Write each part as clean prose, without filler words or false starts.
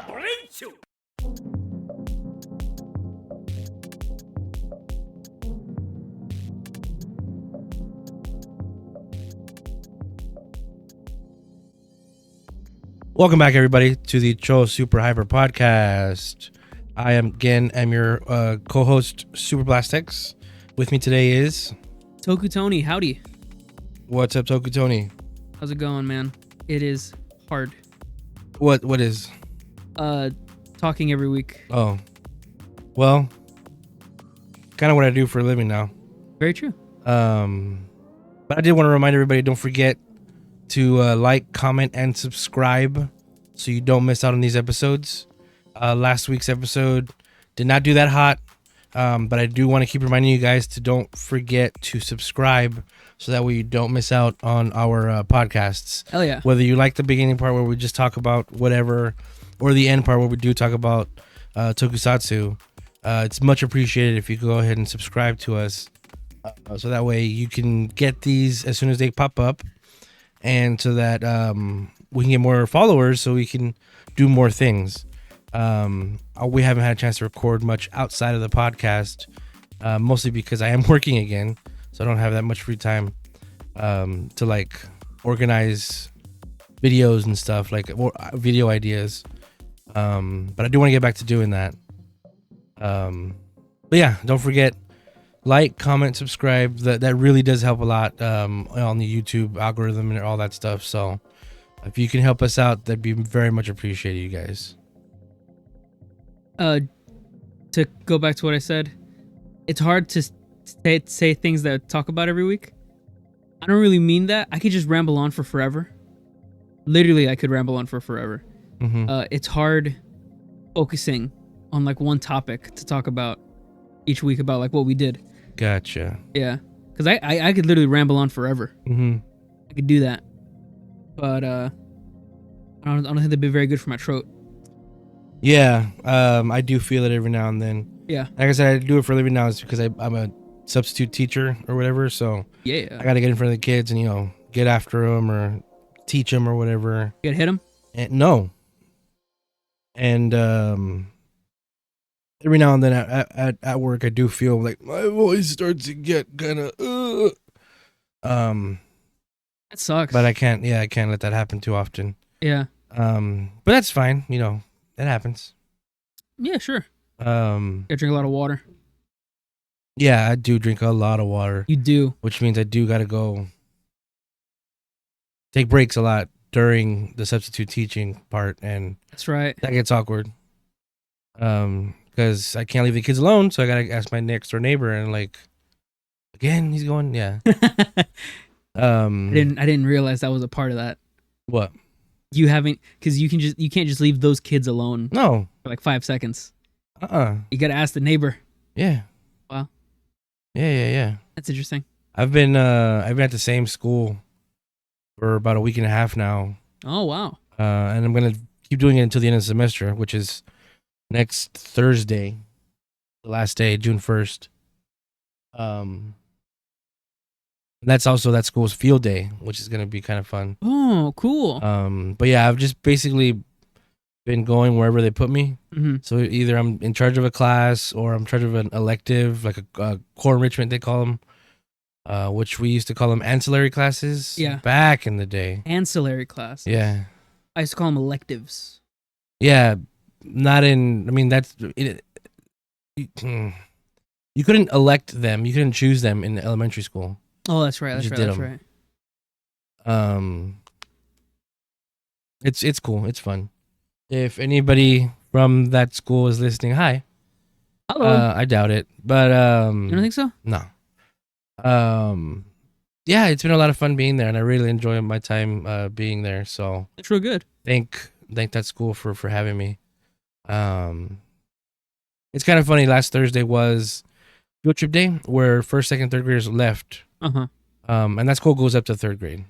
Welcome back, everybody, to the Cho Super Hyper Podcast. I am your co-host, Super Blastex. With me today is Toku Tony. Howdy. What's up, Toku Tony? How's it going, man? It is hard. What is? Talking every week. Oh, well, kind of what I do for a living now. Very true. But I did want to remind everybody: don't forget to like, comment, and subscribe so you don't miss out on these episodes. Last week's episode did not do that hot, but I do want to keep reminding you guys to don't forget to subscribe so that way you don't miss out on our podcasts. Hell yeah. Whether you like the beginning part where we just talk about whatever, or the end part where we do talk about tokusatsu, it's much appreciated if you go ahead and subscribe to us so that way you can get these as soon as they pop up. And so that we can get more followers so we can do more things. We haven't had a chance to record much outside of the podcast, mostly because I am working again. So I don't have that much free time to like organize videos and stuff, like video ideas. But I do want to get back to doing that. But yeah, don't forget. Like, comment, subscribe. That really does help a lot on the YouTube algorithm and all that stuff. So if you can help us out, that'd be very much appreciated, you guys. To go back to what I said, it's hard to say things that I talk about every week. I don't really mean that. I could just ramble on for forever. Literally, I could ramble on for forever. Mm-hmm. It's hard focusing on like one topic to talk about each week about like what we did. Gotcha. Yeah, because I could literally ramble on forever. Mm-hmm. I could do that, but I don't think that'd be very good for my throat. Yeah, I do feel it every now and then. Yeah, like I said, I do it for a living now. It's because I'm a substitute teacher or whatever. So yeah, I got to get in front of the kids and get after them or teach them or whatever. You gotta hit them? No. And every now and then at work, I do feel like my voice starts to get kind of, That sucks. but I can't let that happen too often. Yeah. But that's fine. It happens. Yeah, sure. Um, Gotta drink a lot of water. yeah, I do drink a lot of water, You do. which means I do got to go take breaks a lot during the substitute teaching part. And That's right. that gets awkward. Because I can't leave the kids alone, so I gotta ask my next door neighbor, and like, again, he's going, yeah. I didn't realize that was a part of that. What? You haven't, because you can't just leave those kids alone No. for like 5 seconds. Uh-uh. You gotta ask the neighbor. Yeah. Wow. Yeah. That's interesting. I've been at the same school for about a week and a half now. Oh wow. And I'm gonna keep doing it until the end of the semester, which is next Thursday, the last day, June 1st. And that's also that school's field day, which is gonna be kind of fun. Oh, cool. But yeah, I've just basically been going wherever they put me. Mm-hmm. So either I'm in charge of a class or I'm in charge of an elective, like a core enrichment, they call them, which we used to call them ancillary classes. Yeah. Back in the day. Ancillary classes. Yeah. I used to call them electives. Yeah. That's it. You couldn't elect them. You couldn't choose them in elementary school. Oh, that's right. That's right. It's cool. It's fun. If anybody from that school is listening, hi. Hello. I doubt it, but You don't think so? no. Yeah, it's been a lot of fun being there, and I really enjoy my time being there. So It's real good. thank that school for having me. It's kind of funny. Last Thursday was field trip day, where first, second, third graders left. Uh-huh. And that school goes up to third grade.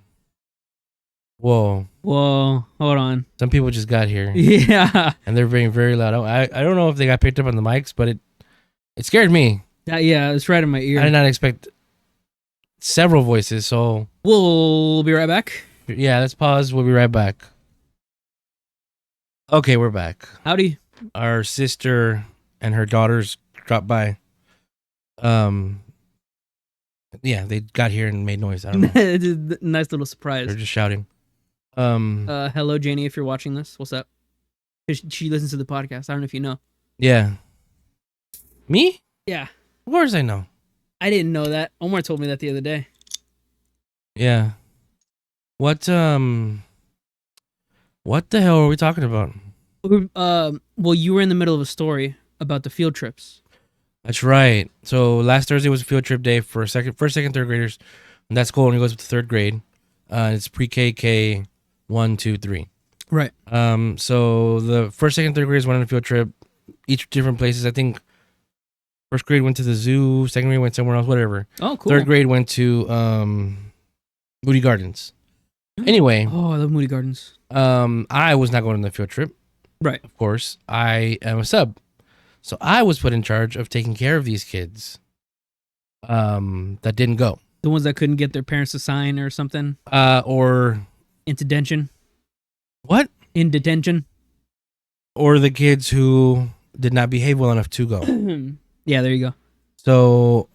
Whoa. Whoa, hold on. Some people just got here. Yeah. And they're being very loud. I don't know if they got picked up on the mics, but it scared me. Yeah, it's right in my ear. I did not expect several voices, so We'll be right back. yeah, let's pause. We'll be right back. Okay, we're back. Howdy. Our sister and her daughters dropped by. Um, yeah, they got here and made noise. I don't know. Nice little They're surprise. just shouting. Hello, Janie, if you're watching this. What's up? 'Cause she listens to the podcast. I don't know if you know. Yeah. Me? Yeah. Of course I know. I didn't know that. Omar told me that the other day. Yeah. What the hell are we talking about? Well, you were in the middle of a story about the field trips. That's right. So last Thursday was a field trip day for first, second, third graders. And that school only goes up to third grade. It's pre-K, K, 1, 2, 3. Right. So the first, second, third graders went on a field trip, each different places. I think first grade went to the zoo, second grade went somewhere else, whatever. Oh, cool. Third grade went to Moody Gardens. Anyway, Oh, I love Moody Gardens. I was not going on the field trip. Right. Of course, I am a sub. So I was put in charge of taking care of these kids that didn't go. The ones that couldn't get their parents to sign or something. Or In detention. what? In detention. Or the kids who did not behave well enough to go. Yeah, there you go. So,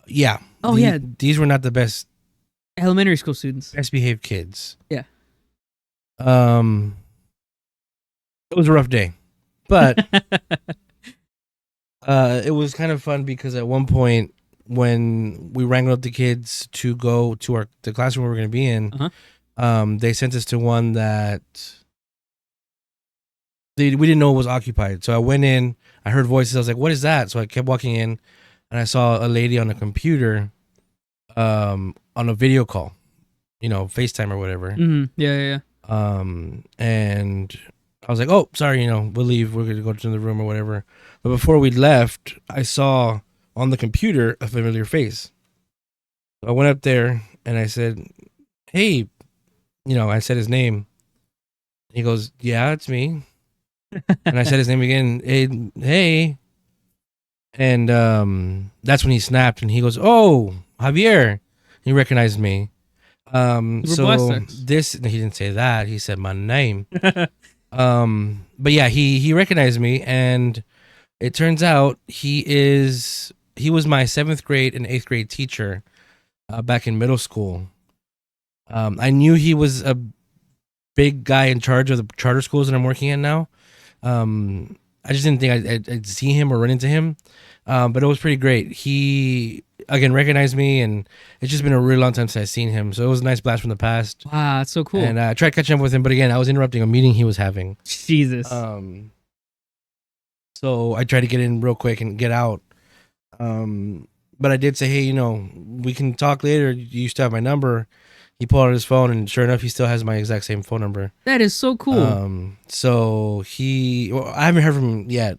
yeah. Oh, yeah. These were not the best Elementary school students. behaved kids. Yeah. It was a rough day. But it was kind of fun because at one point when we wrangled up the kids to go to the classroom we were going to be in, they sent us to one that we didn't know was occupied. So I went in, I heard voices. I was like, "What is that?" So I kept walking in, and I saw a lady on a computer, on a video call, FaceTime or whatever. Mm-hmm. Yeah. And I was like, "Oh, sorry, we'll leave. We're going to go to the room or whatever." But before we left, I saw on the computer a familiar face. So I went up there and I said, "Hey," I said his name. He goes, "Yeah, it's me." And I said his name again. Hey. And that's when he snapped and he goes, "Oh, Javier." He recognized me. So he didn't say that. He said my name. But yeah, he recognized me, and it turns out he was my 7th grade and 8th grade teacher back in middle school. I knew he was a big guy in charge of the charter schools that I'm working at now. I just didn't think I'd see him or run into him. But it was pretty great. He, again, recognized me, and it's just been a really long time since I've seen him. So it was a nice blast from the past. Wow, that's so cool. And I tried catching up with him, but again, I was interrupting a meeting he was having. Jesus. So I tried to get in real quick and get out. But I did say, "Hey, we can talk later. You still have my number." He pulled out his phone, and sure enough, he still has my exact same phone number. That is so cool. So I haven't heard from him yet.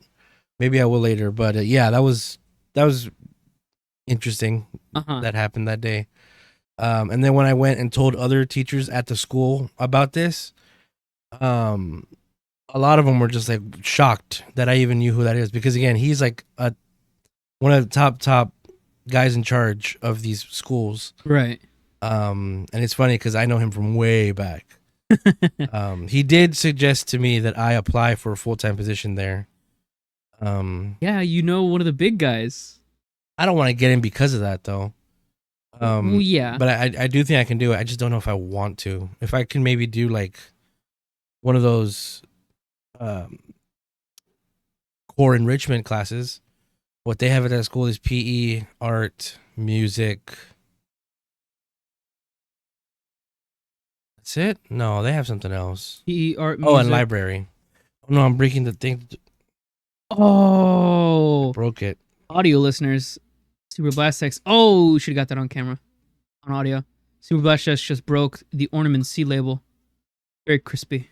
Maybe I will later. But yeah, that was interesting. That happened that day. And then when I went and told other teachers at the school about this, a lot of them were just like shocked that I even knew who that is, because again, he's like one of the top guys in charge of these schools. Right. And it's funny because I know him from way back. He did suggest to me that I apply for a full-time position there. Yeah, one of the big guys. I don't want to get in because of that, though. Well, yeah. But I do think I can do it. I just don't know if I want to. If I can maybe do like one of those core enrichment classes. What they have at that school is PE, art, music. That's it? No, they have something else. PE, art, music. Oh, and library. Oh, no, I'm breaking the thing. Oh. I broke it. Audio listeners. Super Blast Text. Oh, should have got that on camera. On audio. Super Blast Text just broke the Ornament C label. Very crispy.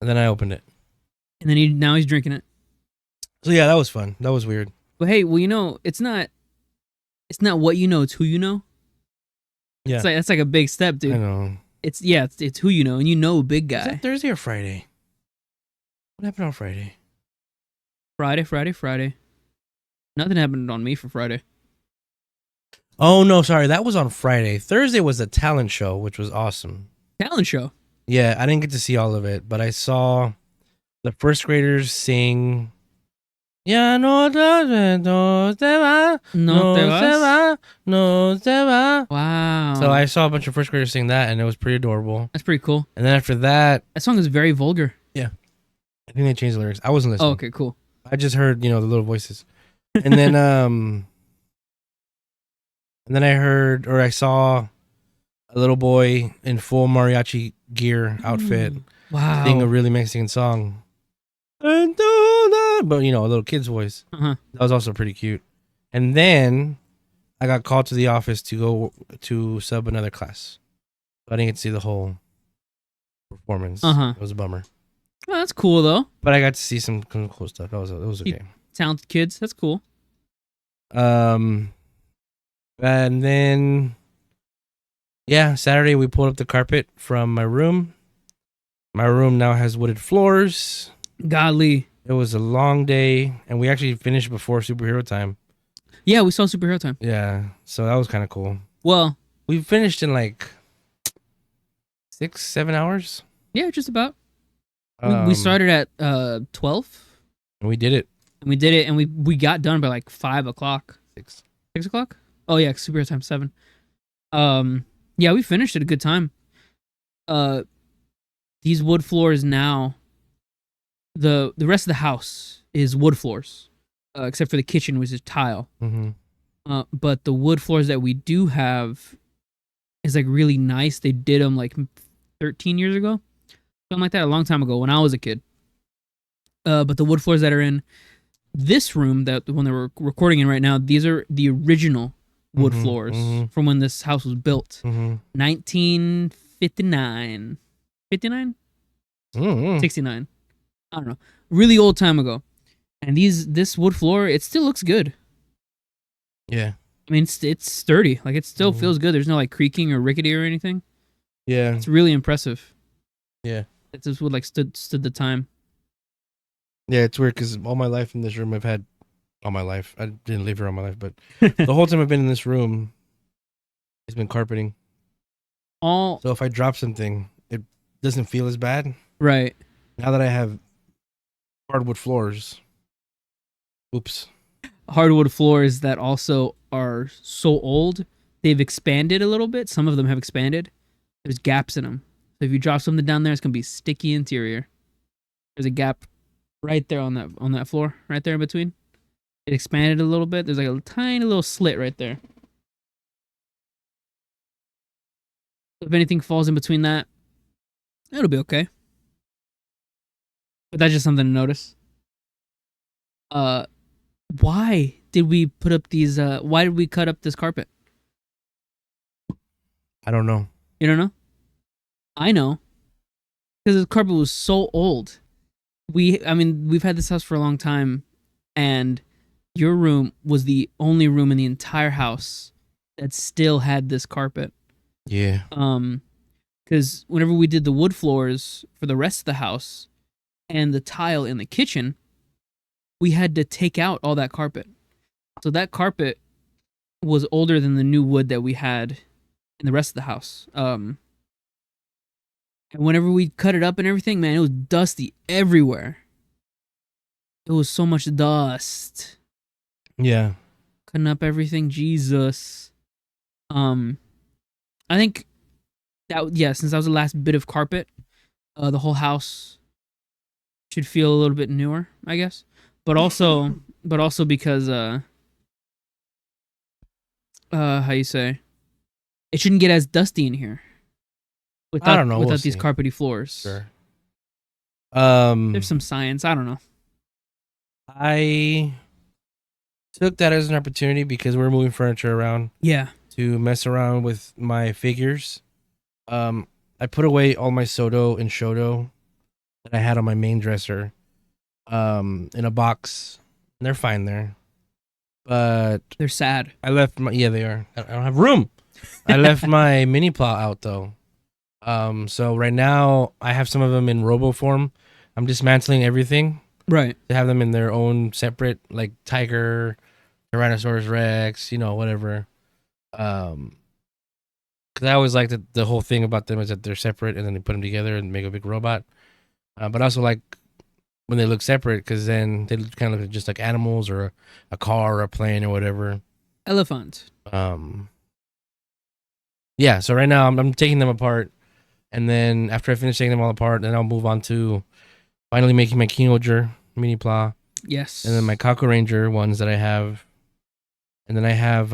And then I opened it. And then now he's drinking it. So yeah, that was fun. That was weird. But hey, well, it's not what you know, it's who you know. Yeah. That's like a big step, dude. I know. It's who you know, and you know a big guy. Is that Thursday or Friday? What happened on Friday? Friday. Nothing happened on me for Friday. Oh, no, sorry. That was on Friday. Thursday was the talent show, which was awesome. Talent show? Yeah, I didn't get to see all of it, but I saw the first graders sing. Ya no te va, No te no se vas? va, no se va. Wow. So I saw a bunch of first graders sing that, and it was pretty adorable. That's pretty cool. And then after that, That song is very vulgar. I think they changed the lyrics. I wasn't listening. Oh, okay, cool. I just heard, the little voices. And then I heard, or I saw a little boy in full mariachi gear outfit Wow. sing a really Mexican song. But a little kid's voice. Uh-huh. That was also pretty cute. And then I got called to the office to go to sub another class. So I didn't get to see the whole performance. Uh-huh. It was a bummer. Well, that's cool though. But I got to see some cool stuff. It was okay. Talented kids. That's cool. And then Saturday we pulled up the carpet from my room. My room now has wooded floors. Godly. It was a long day, and we actually finished before superhero time. Yeah, we saw superhero time. Yeah, so that was kind of cool. Well, We finished in like 6-7 hours. yeah, just about. We started at 12. And we did it. And we did it, and we got done by like 5 o'clock. 6. 6 o'clock? Oh yeah, superhero time 7. Yeah, we finished at a good time. These wood floors now. The rest of the house is wood floors, except for the kitchen, which is tile. Mm-hmm. But the wood floors that we do have is like really nice. They did them like 13 years ago, something like that, a long time ago when I was a kid. But the wood floors that are in this room, that the one that we're recording in right now, these are the original wood floors from when this house was built, 1959, 59, 69. I don't know, really old time ago. And this wood floor, it still looks good. Yeah. I mean, it's sturdy. Like, it still feels good. There's no like creaking or rickety or anything. Yeah. It's really impressive. Yeah. It's just wood like stood the time. Yeah, it's weird because all my life in this room, I've had all my life. I didn't live here all my life, but the whole time I've been in this room, it's been carpeting. So if I drop something, it doesn't feel as bad. Right. Now that I have hardwood floors, oops. Hardwood floors that also are so old, they've expanded a little bit. Some of them have expanded. There's gaps in them. So if you drop something down there, it's gonna be sticky interior. There's a gap right there on that floor, right there in between. It expanded a little bit. There's like a tiny little slit right there. If anything falls in between that, it'll be okay. But that's just something to notice. Why did we put up these? Why did we cut up this carpet? I don't know. You don't know? I know. Because the carpet was so old. We've had this house for a long time, and your room was the only room in the entire house that still had this carpet. Yeah. Because whenever we did the wood floors for the rest of the house and the tile in the kitchen, we had to take out all that carpet. So that carpet was older than the new wood that we had in the rest of the house. And whenever we cut it up and everything, man, it was dusty everywhere. It was so much dust. Yeah. Cutting up everything, Jesus. I think that, since that was the last bit of carpet, the whole house should feel a little bit newer, I guess. But also because how you say, it shouldn't get as dusty in here. I don't know. Without these carpety floors. Sure. There's some science. I don't know. I took that as an opportunity because we're moving furniture around. Yeah. To mess around with my figures. I put away all my Soto and Shoto that I had on my main dresser in a box. And they're fine there. But they're sad. I left my they are. I don't have room. I left my mini plow out though. So right now I have some of them in robo form. I'm dismantling everything. Right. To have them in their own separate, like Tiger, Tyrannosaurus Rex, whatever. Because Because I always like the whole thing about them is that they're separate and then they put them together and make a big robot. But I also like when they look separate because then they kind of look just like animals or a car or a plane or whatever. Elephant. Yeah. So right now I'm taking them apart, and then after I finish taking them all apart, then I'll move on to finally making my King-Ohger mini pla, Yes. and then my Kaku Ranger ones that I have, and then I have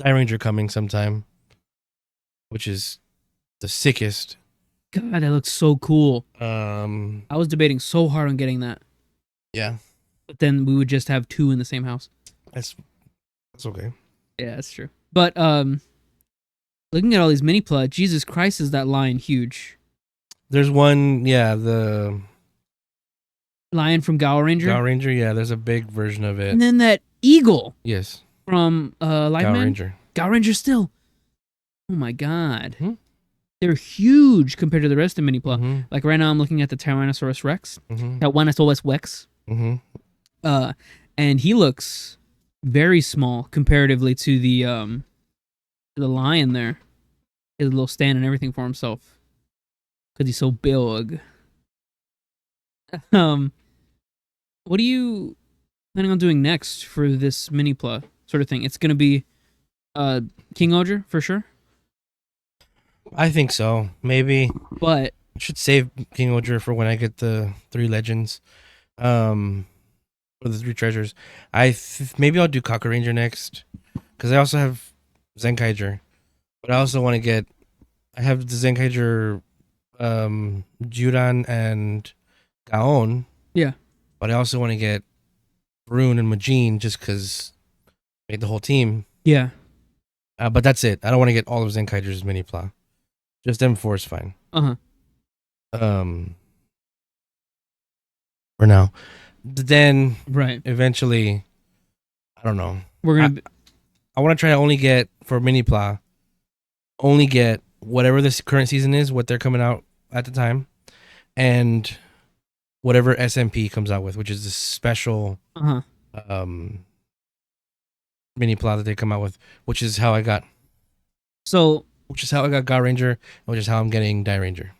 Ranger coming sometime, which is the sickest. God, that looks so cool. I was debating so hard on getting that. Yeah. But then we would just have 2 in the same house. That's okay. Yeah, that's true. But looking at all these mini pla, Jesus Christ, is that lion huge? There's one, the lion from Gao Ranger. Gao Ranger, yeah. There's a big version of it. And then that eagle. Yes. From Live Gao Man. Ranger. Gao Ranger still. Oh my God. They're huge compared to the rest of mini pla. Like right now, I'm looking at the Tyrannosaurus Rex. Tyrannosaurus Rex. And he looks very small comparatively to the lion there. He has a little stand and everything for himself because he's so big. What are you planning on doing next for this mini pla sort of thing? It's gonna be King-Ohger for sure. I think so. Maybe. But I should save King-Ohger for when I get the 3 legends. Or the 3 treasures. Maybe I'll do Kaku Ranger next. Because I also have Zenkaiger. But I also want to get... I have the Zenkaiger Juran and Gaon. Yeah. But I also want to get Rune and Majin just because made the whole team. Yeah. But that's it. I don't want to get all of Zenkaiger's mini pla. Just M4 is fine. For now. Then right. Eventually, I don't know. I want to try to only get for mini pla, only get whatever this current season is, what they're coming out at the time, and whatever SMP comes out with, which is the special mini pla that they come out with, which is how I got Gao Ranger, which is how I'm getting Die Ranger.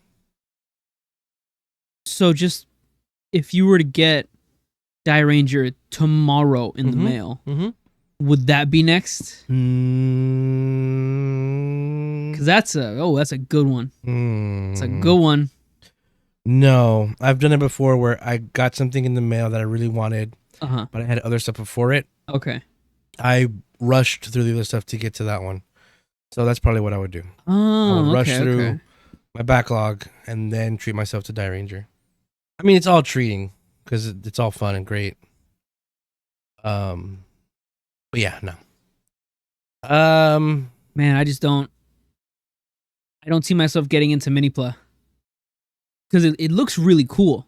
So just if you were to get Die Ranger tomorrow in the mail, would that be next? Because that's a good one. It's a good one. No, I've done it before where I got something in the mail that I really wanted, but I had other stuff before it. Okay. I rushed through the other stuff to get to that one. So that's probably what I would do. Oh, I would rush through my backlog and then treat myself to Die Ranger. I mean, it's all treating because it's all fun and great. But yeah, no. Man, I don't see myself getting into mini pla because it looks really cool.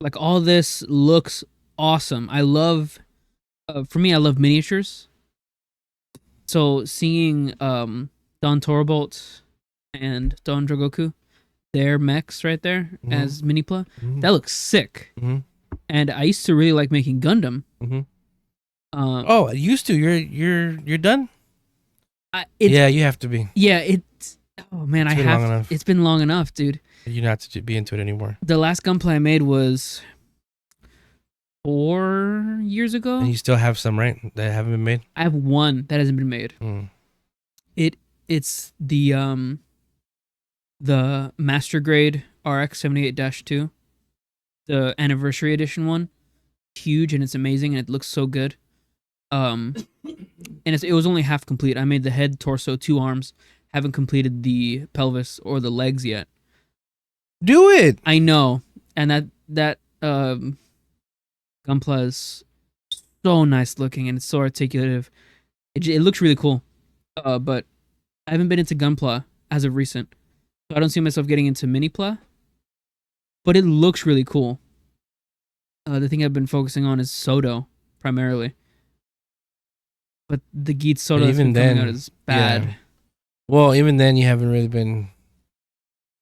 Like all this looks awesome. I love, for me, I love miniatures. So seeing Don Torbolt and Don Dragoku, their mechs right there as mini pla, that looks sick. And I used to really like making Gundam. Oh, I used to. You're done? Yeah, you have to be. Yeah, it's. Oh man, it's been long enough, dude. You don't have to be into it anymore. The last Gunpla I made was 4 years ago. And you still have some, right? That haven't been made? I have one that hasn't been made. It's the Master Grade RX 78-2, the anniversary edition one. It's huge and it's amazing and it looks so good. And it was only half complete. I made the head, torso, 2 arms. Haven't completed the pelvis or the legs yet. Do it. I know, and that Gunpla is so nice looking and it's so articulative. It looks really cool. But I haven't been into Gunpla as of recent, so I don't see myself getting into mini pla. But it looks really cool. The thing I've been focusing on is Soto primarily. But the Geats Soto that's been coming out is bad. Yeah. Well, even then, you haven't really been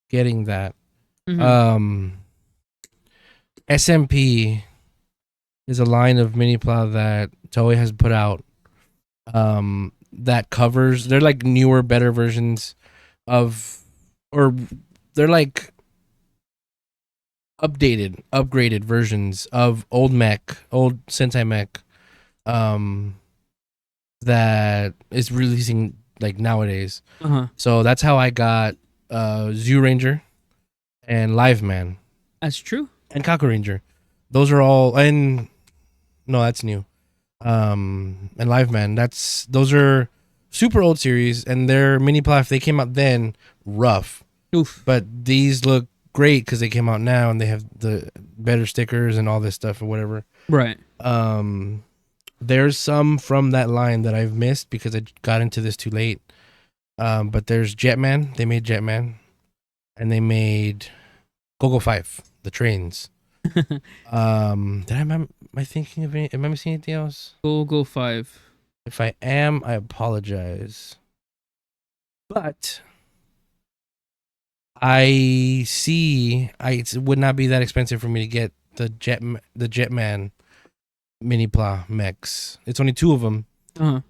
getting that. SMP is a line of mini pla that Toei has put out. that covers. They're like newer, better versions of, or they're like upgraded versions of old Sentai mech, that is releasing like nowadays. So that's how I got Zoo Ranger and Live Man That's true. and Kaku Ranger. Those are all, and no, that's new. And Live Man, those are super old series, and they're mini plot. If they came out then, rough. Oof. But these look great because they came out now and they have the better stickers and all this stuff or whatever. Right. There's some from that line that I've missed because I got into this too late. But there's Jetman. They made Jetman, and they made Go 5, the trains. Am I thinking of any? Am I missing anything else? Go 5. If I am, I apologize. But I see. It would not be that expensive for me to get the Jetman mini pla mechs. It's only 2 of them.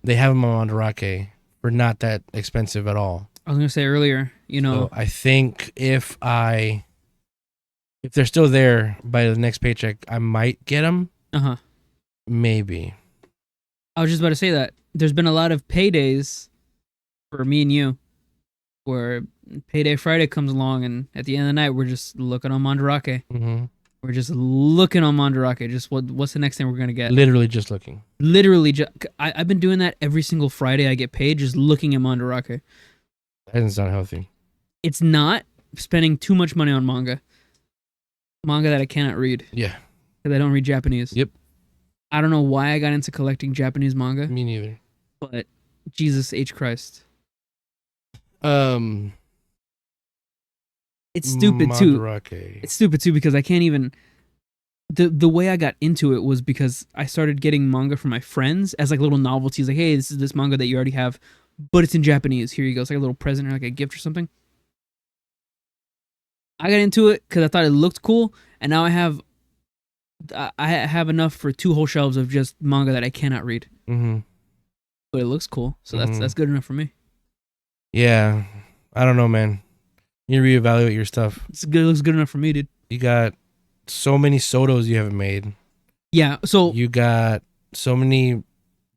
They have them on Mandarake for not that expensive at all. I was gonna say earlier, So I think if they're still there by the next paycheck, I might get them. Maybe. I was just about to say that there's been a lot of paydays for me and you, where payday Friday comes along, and at the end of the night, we're just looking on Mandarake. We're just looking on Mandarake. Just what's the next thing we're gonna get? Literally just looking. I've been doing that every single Friday. I get paid just looking at Mandarake. That doesn't sound healthy. It's not spending too much money on manga that I cannot read. Yeah. Because I don't read Japanese. Yep. I don't know why I got into collecting Japanese manga. Me neither. But Jesus H. Christ. It's stupid Mandarake. too. It's stupid too because I can't even. The way I got into it was because I started getting manga from my friends as like little novelties. Like, hey, this is this manga that you already have, but it's in Japanese. Here you go. It's like a little present or like a gift or something. I got into it because I thought it looked cool, and now I have enough for 2 whole shelves of just manga that I cannot read. But it looks cool, so that's good enough for me. Yeah, I don't know, man. You need to reevaluate your stuff. It looks good enough for me, dude. You got so many Sotos you haven't made. Yeah, so you got so many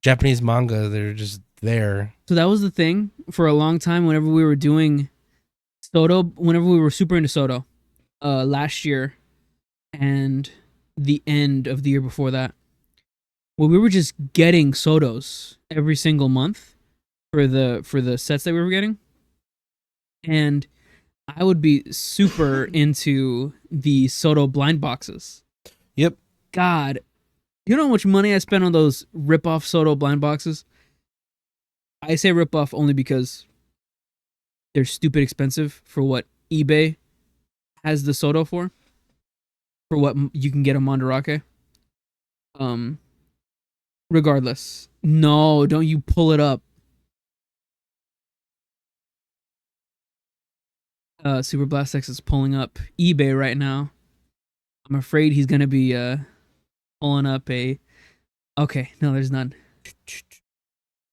Japanese manga that are just there. So that was the thing for a long time. Whenever we were doing Soto, whenever we were super into Soto, last year and the end of the year before that, well, we were just getting Sotos every single month for the sets that we were getting, and I would be super into the Soto blind boxes. Yep. God, you know how much money I spent on those rip-off Soto blind boxes? I say rip-off only because they're stupid expensive for what eBay has the Soto for what you can get on Mandarake. Regardless. No, don't you pull it up. Super Blast X is pulling up eBay right now. I'm afraid he's gonna be pulling up a. Okay, no, there's none.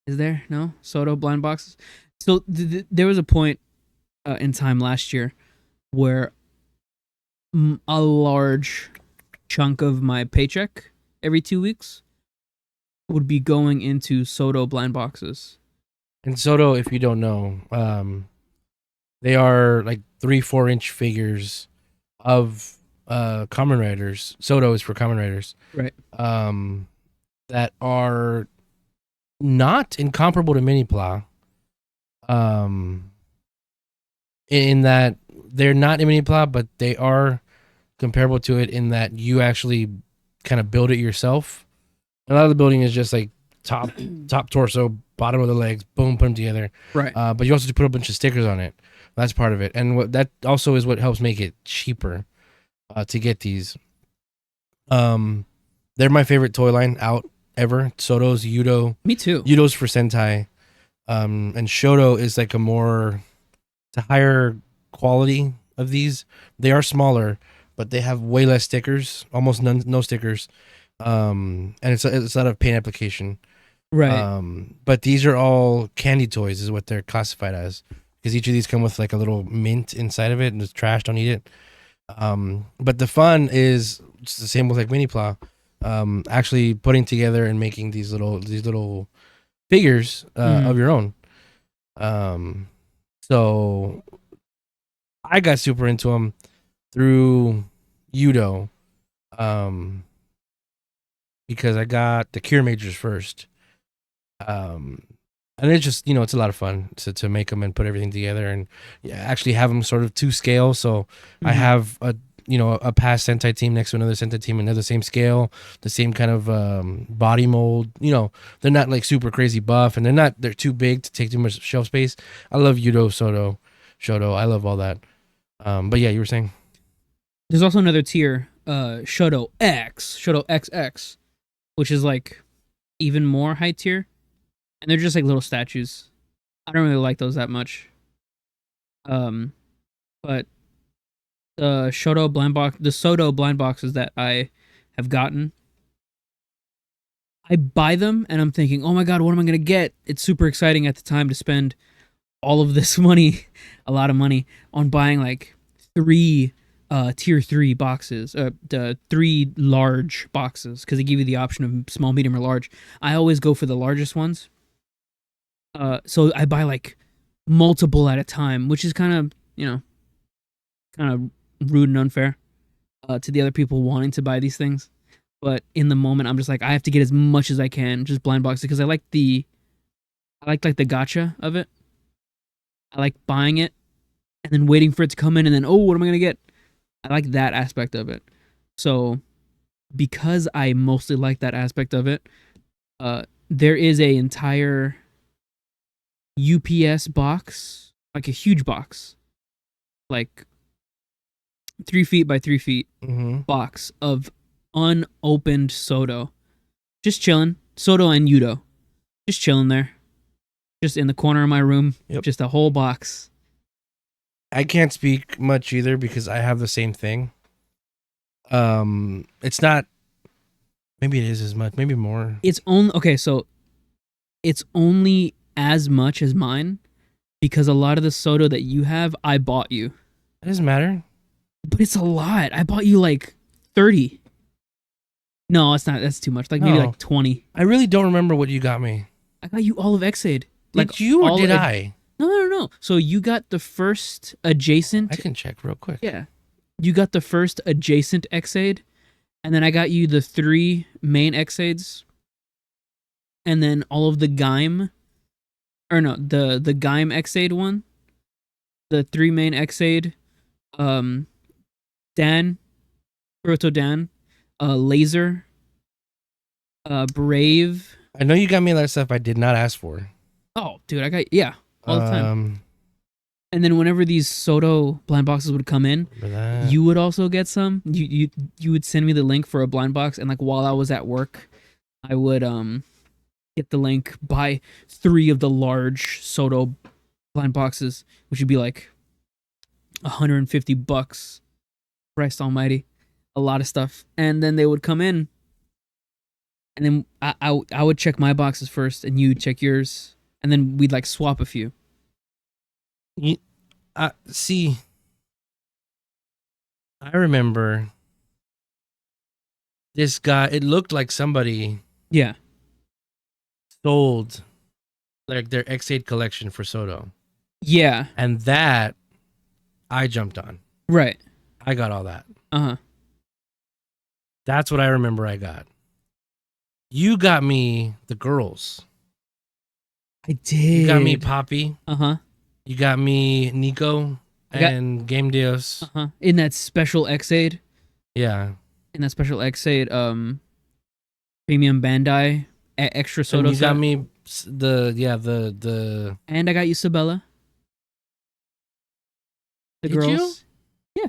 Is there? No Soto blind boxes. So there was a point in time last year where a large chunk of my paycheck every 2 weeks would be going into Soto blind boxes. And Soto, if you don't know, they are like 3-4 inch figures of Kamen Riders. Soto is for Kamen Riders, right? That are not incomparable to Mini Pla. In that they're not in Mini Pla, but they are comparable to it in that you actually kind of build it yourself. A lot of the building is just like top torso, bottom of the legs, boom, put them together. Right. But you also just put a bunch of stickers on it. That's part of it, and that also is what helps make it cheaper to get these. They're my favorite toy line out ever. Soto's, Yudo. Me too. Yudo's for Sentai, and Shoto is like a higher quality of these. They are smaller, but they have way less stickers, almost no stickers. And it's not a paint application. Right. But these are all candy toys, is what they're classified as, because each of these come with like a little mint inside of it, and it's trash. Don't eat it. But the fun is it's the same with like mini plow. Actually putting together and making these little figures of your own. So I got super into them through Udo, because I got the Cure Majors first. And it's just, it's a lot of fun to make them and put everything together and actually have them sort of to scale. So I have a past Sentai team next to another Sentai team and they're the same scale, the same kind of body mold. They're not like super crazy buff and they're too big to take too much shelf space. I love Yudo, Soto, Shoto. I love all that. But yeah, you were saying? There's also another tier, Shoto XX, which is like even more high tier. And they're just like little statues. I don't really like those that much. But the Soto blind boxes that I have gotten, I buy them and I'm thinking, oh my god, what am I gonna get? It's super exciting at the time to spend all of this money, a lot of money, on buying like 3 tier 3 boxes, the 3 large boxes, because they give you the option of small, medium, or large. I always go for the largest ones. So I buy like multiple at a time, which is kind of rude and unfair to the other people wanting to buy these things. But in the moment, I'm just like, I have to get as much as I can, just blind box it, because I like the gotcha of it. I like buying it and then waiting for it to come in, and then, oh, what am I gonna get? I like that aspect of it. So because I mostly like that aspect of it, there is a entire UPS box, like a huge box, like 3 feet by 3 feet box of unopened Soto, just chilling. Soto and Yudo, just chilling there, just in the corner of my room. Yep. Just a whole box. I can't speak much either because I have the same thing. It's not. Maybe it is as much. Maybe more. It's only okay. So it's only as much as mine, because a lot of the Soto that you have, I bought you. It doesn't matter. But it's a lot. I bought you like 30. No, it's not. That's too much. Like maybe like 20. I really don't remember what you got me. I got you all of Xaid. Did you or did I? No. So you got the first adjacent. I can check real quick. Yeah. You got the first adjacent Xaid, and then I got you the 3 main Xaids, and then all of the Gaim. Or no, the Gaim Xaid one. The 3 main Xaid. Dan. Proto Dan. Laser. Brave. I know you got me a lot of stuff I did not ask for. Oh, dude, I got all the time. And then whenever these Soto blind boxes would come in, you would also get some. You would send me the link for a blind box, and like while I was at work, I would get the link, buy 3 of the large Soto blind boxes, which would be like $150. Christ almighty, a lot of stuff. And then they would come in, and then I would check my boxes first, and you would check yours, and then we'd like swap a few. See, I remember this guy. It looked like somebody, sold like their Xaid collection for Soto. Yeah, and that I jumped on. Right, I got all that. That's what I remember. I got. You got me the girls. I did. You got me Poppy. You got me Nico and Game Dios. In that special Xaid. Yeah. In that special Xaid, premium Bandai extra Soto. And you got me the. And I got you Sabella. The Did girls. You? Yeah.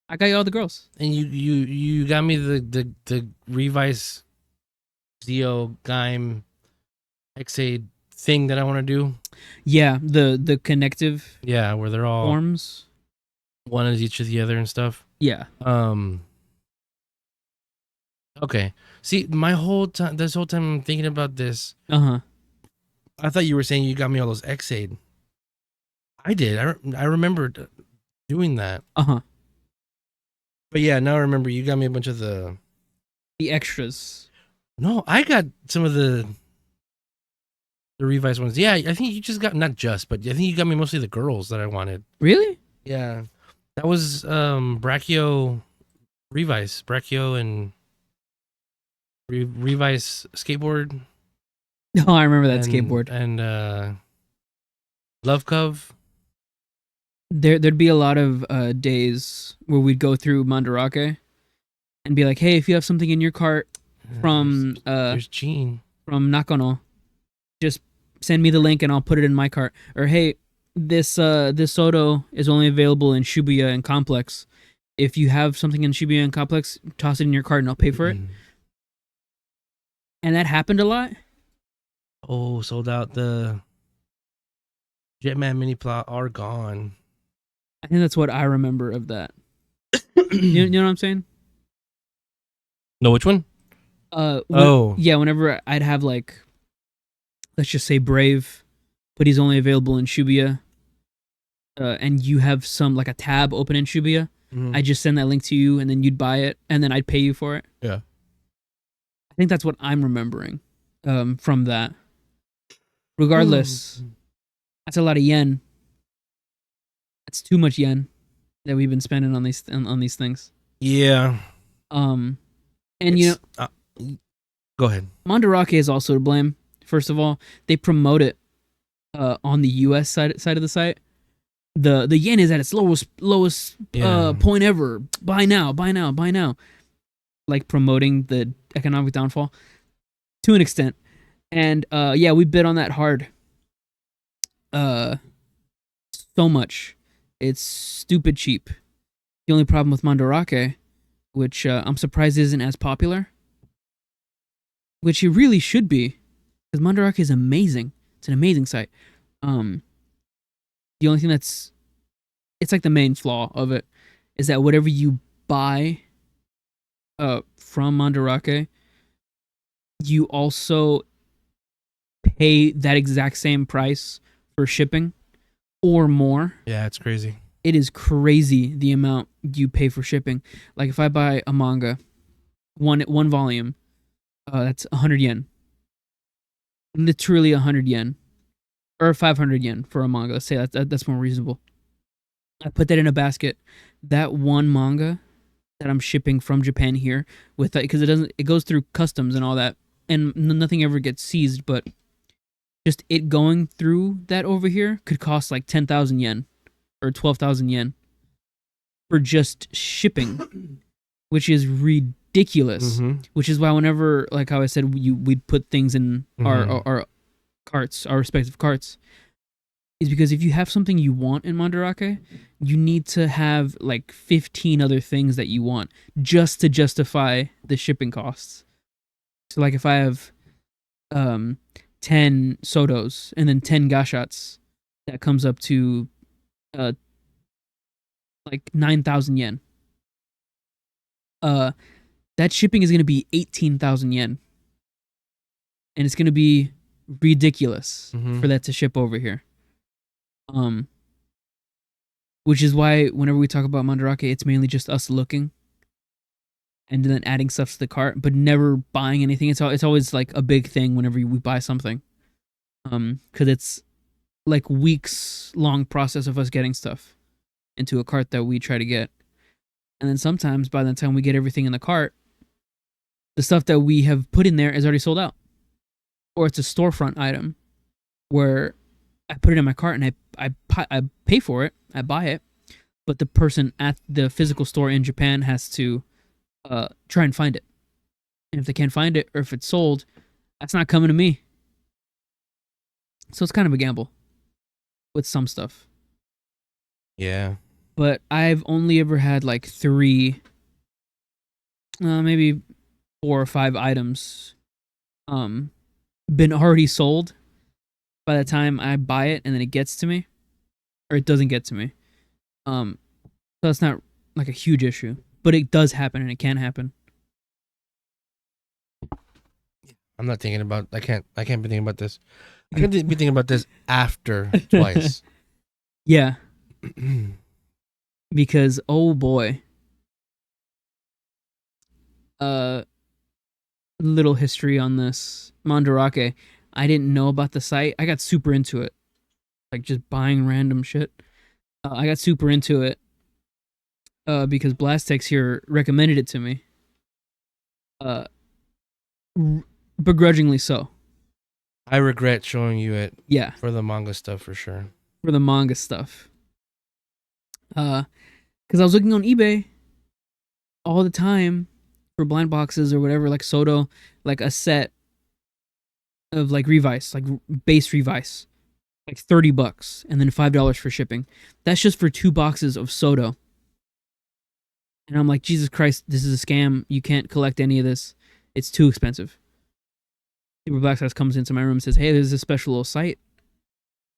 I got you all the girls. And you got me the Revice Zeo Gaim Xaid thing that I want to do. Yeah, the connective. Yeah, where they're all forms. One is each of the other and stuff. Yeah. That Okay. See, my whole time, this whole time I'm thinking about this, Uh-huh. I thought you were saying you got me all those X-Aid. I did. I remembered doing that. Uh-huh. But yeah, now I remember you got me a bunch of the. The extras. No, I got some of the revised ones. Yeah, I think you just got not just, but I think you got me mostly the girls that I wanted. Really? Yeah, that was Brachio Revise, Brachio and Revise skateboard Oh, I remember that and skateboard. Love Cove. There'd be a lot of days where we'd go through Mandarake and be like, "Hey, if you have something in your cart from There's Gene. from Nakano, just send me the link and I'll put it in my cart." Or, "Hey, this Soto is only available in Shibuya and Complex. If you have something in Shibuya and Complex, toss it in your cart and I'll pay for it." And that happened a lot. Oh, sold out. The Jetman mini plot are gone. I think that's what I remember of that. You know what I'm saying? No, which one? Yeah, whenever I'd have like, let's just say Brave, but he's only available in Shibuya, and you have some like a tab open in Shibuya, I just send that link to you and then you'd buy it and then I'd pay you for it. Yeah. I think that's what I'm remembering from that. Regardless, that's a lot of yen. That's too much yen that we've been spending on these things. Yeah. And Go ahead. Mandarake is also to blame. First of all, they promote it on the US side of the site. The yen is at its lowest point ever. Buy now, buy now, buy now. Like promoting the economic downfall to an extent. And yeah, we bid on that hard. So much. It's stupid cheap. The only problem with Mandarake, which I'm surprised isn't as popular, which it really should be, because Mandarake is amazing. It's an amazing site. The only thing it's like the main flaw of it is that whatever you buy from Mandarake, you also pay that exact same price for shipping or more. Yeah, it's crazy. It is crazy the amount you pay for shipping. Like if I buy a manga, one volume, that's 100 yen. Literally 100 yen. Or 500 yen for a manga. Let's say that's more reasonable. I put that in a basket. That one manga that I'm shipping from Japan here with that, because it goes through customs and all that, and nothing ever gets seized, but just it going through that over here could cost like 10,000 yen or 12,000 yen for just shipping, which is ridiculous. Which is why whenever, like how I said, we'd put things in our carts, our respective carts, is because if you have something you want in Mandarake, you need to have like 15 other things that you want just to justify the shipping costs. So like if I have 10 Sotos and then 10 Gashats, that comes up to like 9,000 yen. That shipping is going to be 18,000 yen. And it's going to be ridiculous for that to ship over here. Which is why whenever we talk about Mandarake, it's mainly just us looking and then adding stuff to the cart, but never buying anything. It's always like a big thing whenever we buy something. Because it's like weeks long process of us getting stuff into a cart that we try to get. And then sometimes by the time we get everything in the cart, the stuff that we have put in there is already sold out. Or it's a storefront item where I put it in my cart and I pay for it, I buy it, but the person at the physical store in Japan has to try and find it. And if they can't find it, or if it's sold, that's not coming to me. So it's kind of a gamble with some stuff. Yeah. But I've only ever had like 3, maybe 4 or 5 items been already sold by the time I buy it and then it gets to me, or it doesn't get to me. So that's not like a huge issue, but it does happen and it can happen. I'm not thinking about. I can't be thinking about this. I can be thinking about this after twice. Yeah, because oh boy. Little history on this Mandarake. I didn't know about the site. I got super into it, like just buying random shit. I got super into it because Blastex here recommended it to me. Uh, Begrudgingly so. I regret showing you it. Yeah, For the manga stuff, for sure. for the manga stuff. Because I was looking on eBay all the time for blind boxes or whatever, like Soto, like a set of like Revice, like base Revice, like $30, and then $5 for shipping. That's just for 2 boxes of Soto. And I'm like, Jesus Christ, this is a scam. You can't collect any of this. It's too expensive. Super Black Stars comes into my room and says, hey, there's this special little site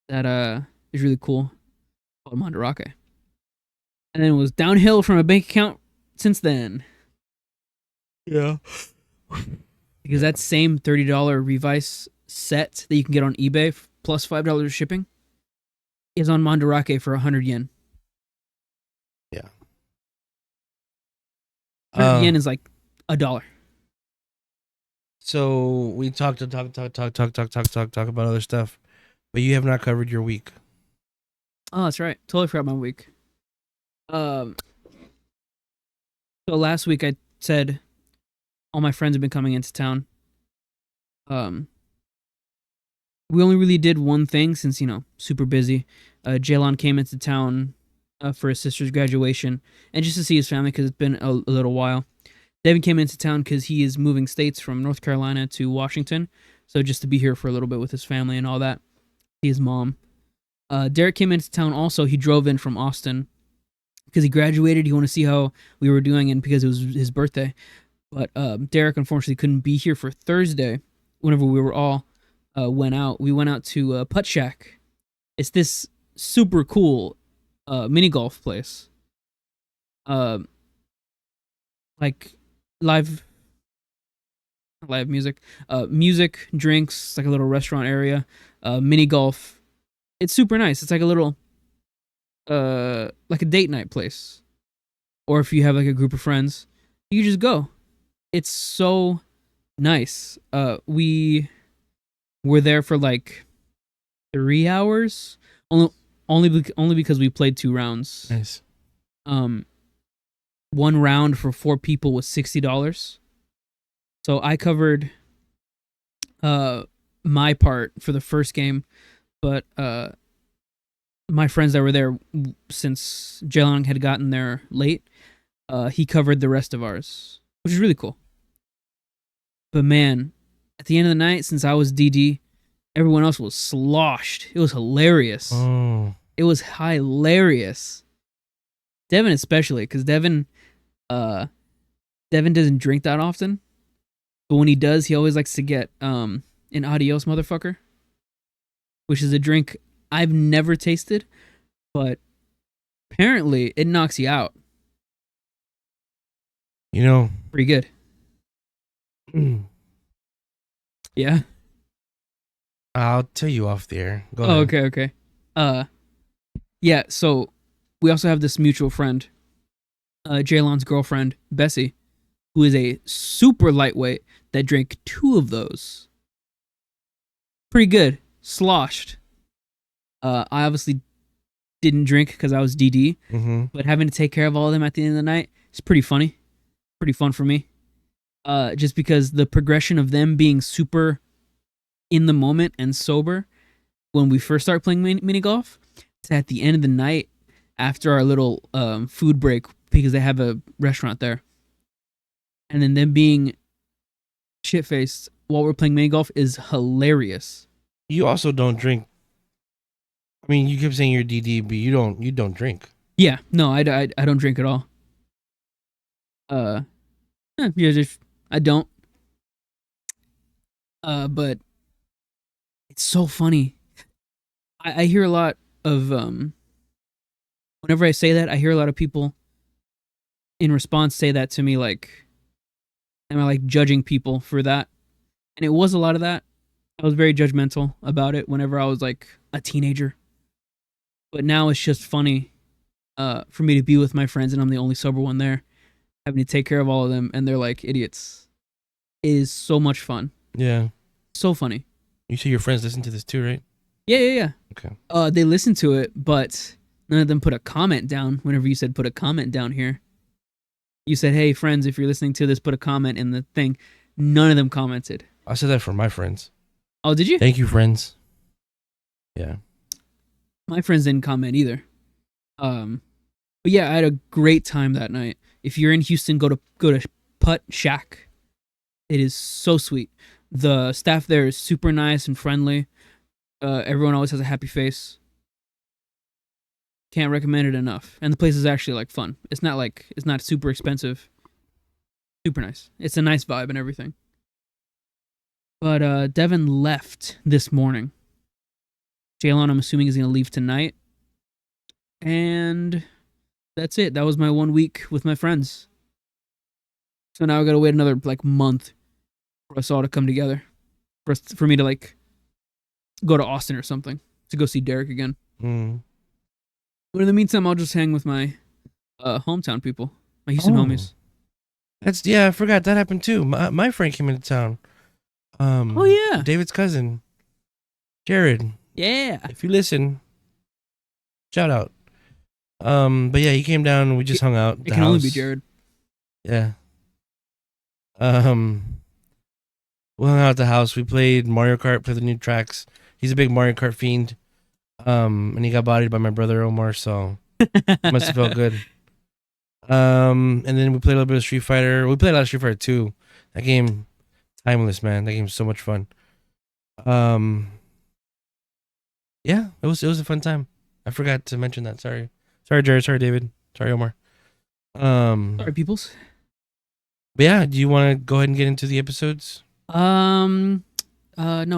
that is really cool called Mandarake. And then it was downhill from a bank account since then. Yeah. Because that same $30 Revice set that you can get on eBay plus $5 shipping is on Mandarake for 100 yen. Yeah. 100 yen is like $1. So we talk about other stuff, but you have not covered your week. Oh, that's right. Totally forgot my week. So last week I said all my friends have been coming into town. We only really did one thing since, super busy. Jaylon came into town for his sister's graduation and just to see his family because it's been a little while. Devin came into town because he is moving states from North Carolina to Washington. So just to be here for a little bit with his family and all that. See his mom. Derek came into town also. He drove in from Austin because he graduated. He wanted to see how we were doing and because it was his birthday. But Derek unfortunately couldn't be here for Thursday whenever we were all went out. We went out to Putt Shack. It's this super cool mini golf place. Like live music, music, drinks, like a little restaurant area, mini golf. It's super nice. It's like a little, like a date night place. Or if you have like a group of friends, you just go. It's so nice. We were there for like 3 hours. Only because we played 2 rounds. Nice. One round for 4 people was $60. So I covered my part for the first game, but my friends that were there since Jaylon had gotten there late, he covered the rest of ours, which is really cool. But man, at the end of the night, since I was DD, everyone else was sloshed. It was hilarious. Oh. It was hilarious. Devin especially, because Devin doesn't drink that often. But when he does, he always likes to get an Adios motherfucker, which is a drink I've never tasted, but apparently it knocks you out. Pretty good. Yeah. I'll tell you off the air. Go ahead. Okay. Yeah, so we also have this mutual friend, Jaylon's girlfriend, Bessie, who is a super lightweight that drank 2 of those. Pretty good. Sloshed. I obviously didn't drink because I was DD, but having to take care of all of them at the end of the night is pretty funny. Pretty fun for me. Just because the progression of them being super in the moment and sober when we first start playing mini golf, it's at the end of the night after our little food break because they have a restaurant there. And then them being shit-faced while we're playing mini golf is hilarious. You also don't drink. I mean, you keep saying you're DD, but you don't drink. Yeah, no, I don't drink at all. I don't. But it's so funny. I hear a lot of whenever I say that, I hear a lot of people in response say that to me, like, am I like judging people for that? And it was a lot of that. I was very judgmental about it whenever I was like a teenager. But now it's just funny for me to be with my friends and I'm the only sober one there, having to take care of all of them, and they're like idiots. It is so much fun. Yeah. So funny. You see your friends listen to this too, right? Yeah. Okay. They listened to it, but none of them put a comment down whenever you said put a comment down here. You said, hey, friends, if you're listening to this, put a comment in the thing. None of them commented. I said that for my friends. Oh, did you? Thank you, friends. Yeah. My friends didn't comment either. But yeah, I had a great time that night. If you're in Houston, go to Putt Shack. It is so sweet. The staff there is super nice and friendly. Everyone always has a happy face. Can't recommend it enough. And the place is actually like fun. It's not super expensive. Super nice. It's a nice vibe and everything. But Devin left this morning. Jalen, I'm assuming, is going to leave tonight. And that's it. That was my 1 week with my friends. So now I got to wait another like month for us all to come together. For me to like go to Austin or something to go see Derek again. Mm. But in the meantime, I'll just hang with my hometown people, my Houston homies. I forgot that happened too. My friend came into town. Oh yeah, David's cousin, Jared. Yeah. If you listen, shout out. But yeah, he came down and we just hung out. It can only be Jared. Yeah. We hung out at the house. We played Mario Kart, played the new tracks. He's a big Mario Kart fiend. And he got bodied by my brother Omar, so it must have felt good. And then we played a little bit of Street Fighter. We played a lot of Street Fighter 2. That game, timeless, man. That game's so much fun. Yeah, it was a fun time. I forgot to mention that. Sorry, Jared. Sorry, David. Sorry, Omar. Sorry, peoples. But yeah, do you want to go ahead and get into the episodes? No,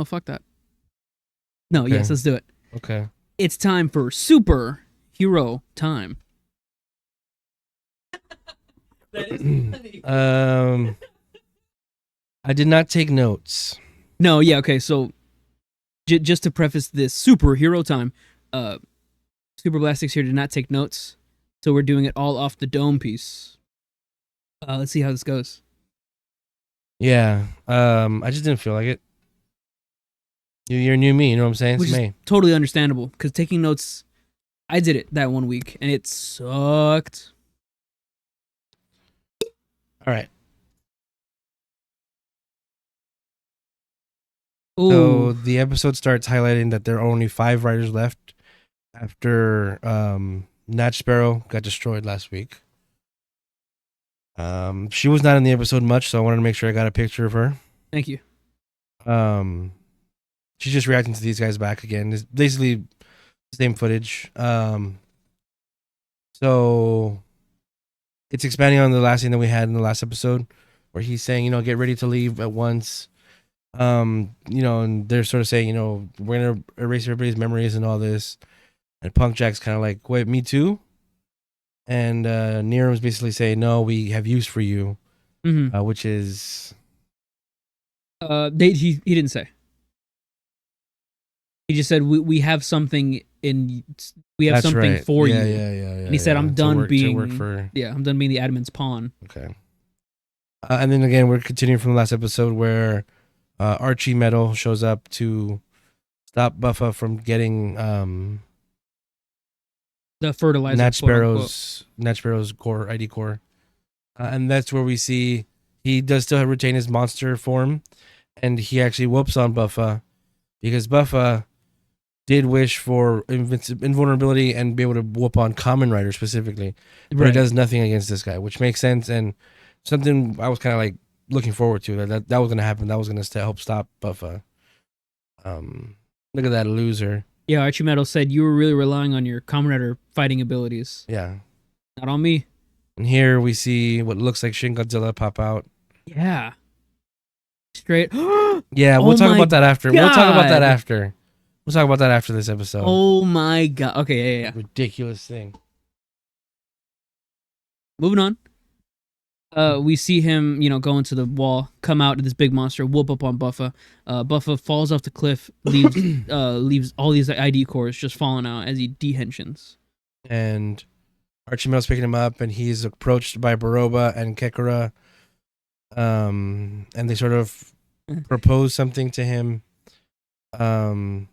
fuck that. No, Okay. Yes, let's do it. Okay. It's time for superhero time. I did not take notes. No, yeah, okay, so just to preface this superhero time, Super Blastics here did not take notes, so we're doing it all off the dome piece. Let's see how this goes. Yeah. I just didn't feel like it. You're new me, you know what I'm saying? Which It's is me. totally understandable, because taking notes, I did it that 1 week, and it sucked. All right. Ooh. So the episode starts highlighting that there are only 5 riders left after Natch Sparrow got destroyed last week. She was not in the episode much, so I wanted to make sure I got a picture of her. Thank you. She's just reacting to these guys back again. It's basically the same footage. So it's expanding on the last thing that we had in the last episode, where he's saying, get ready to leave at once. And they're sort of saying, we're gonna erase everybody's memories and all this. And Punk Jack's kind of like, wait, me too? And Neerum's basically saying, no, we have use for you, which is he didn't say. He just said we have something for you. Yeah. And he said, I'm done being I'm done being the admin's pawn. Okay. And then again, we're continuing from the last episode where Archie Metal shows up to stop Buffa from getting the fertilizer. Natch Sparrow's core ID core, and that's where we see he does still retain his monster form, and he actually whoops on Buffa because Buffa did wish for invulnerability and be able to whoop on Kamen Rider specifically, but He does nothing against this guy, which makes sense and something I was kind of like looking forward to that was going to happen. That was going to help stop Buffa. Look at that loser. Yeah, Archie Metal said you were really relying on your Kamen Rider fighting abilities. Yeah. Not on me. And here we see what looks like Shin Godzilla pop out. Yeah. Straight. Yeah, we'll talk about that after. God. We'll talk about that after. We'll talk about that after this episode. Oh my god. Okay, yeah. Ridiculous thing. Moving on. We see him, go into the wall, come out to this big monster, whoop up on Buffa. Buffa falls off the cliff, leaves all these ID cores just falling out as he dehensions. And Archimedel's picking him up, and he's approached by Baroba and Kekura. And they sort of propose something to him, to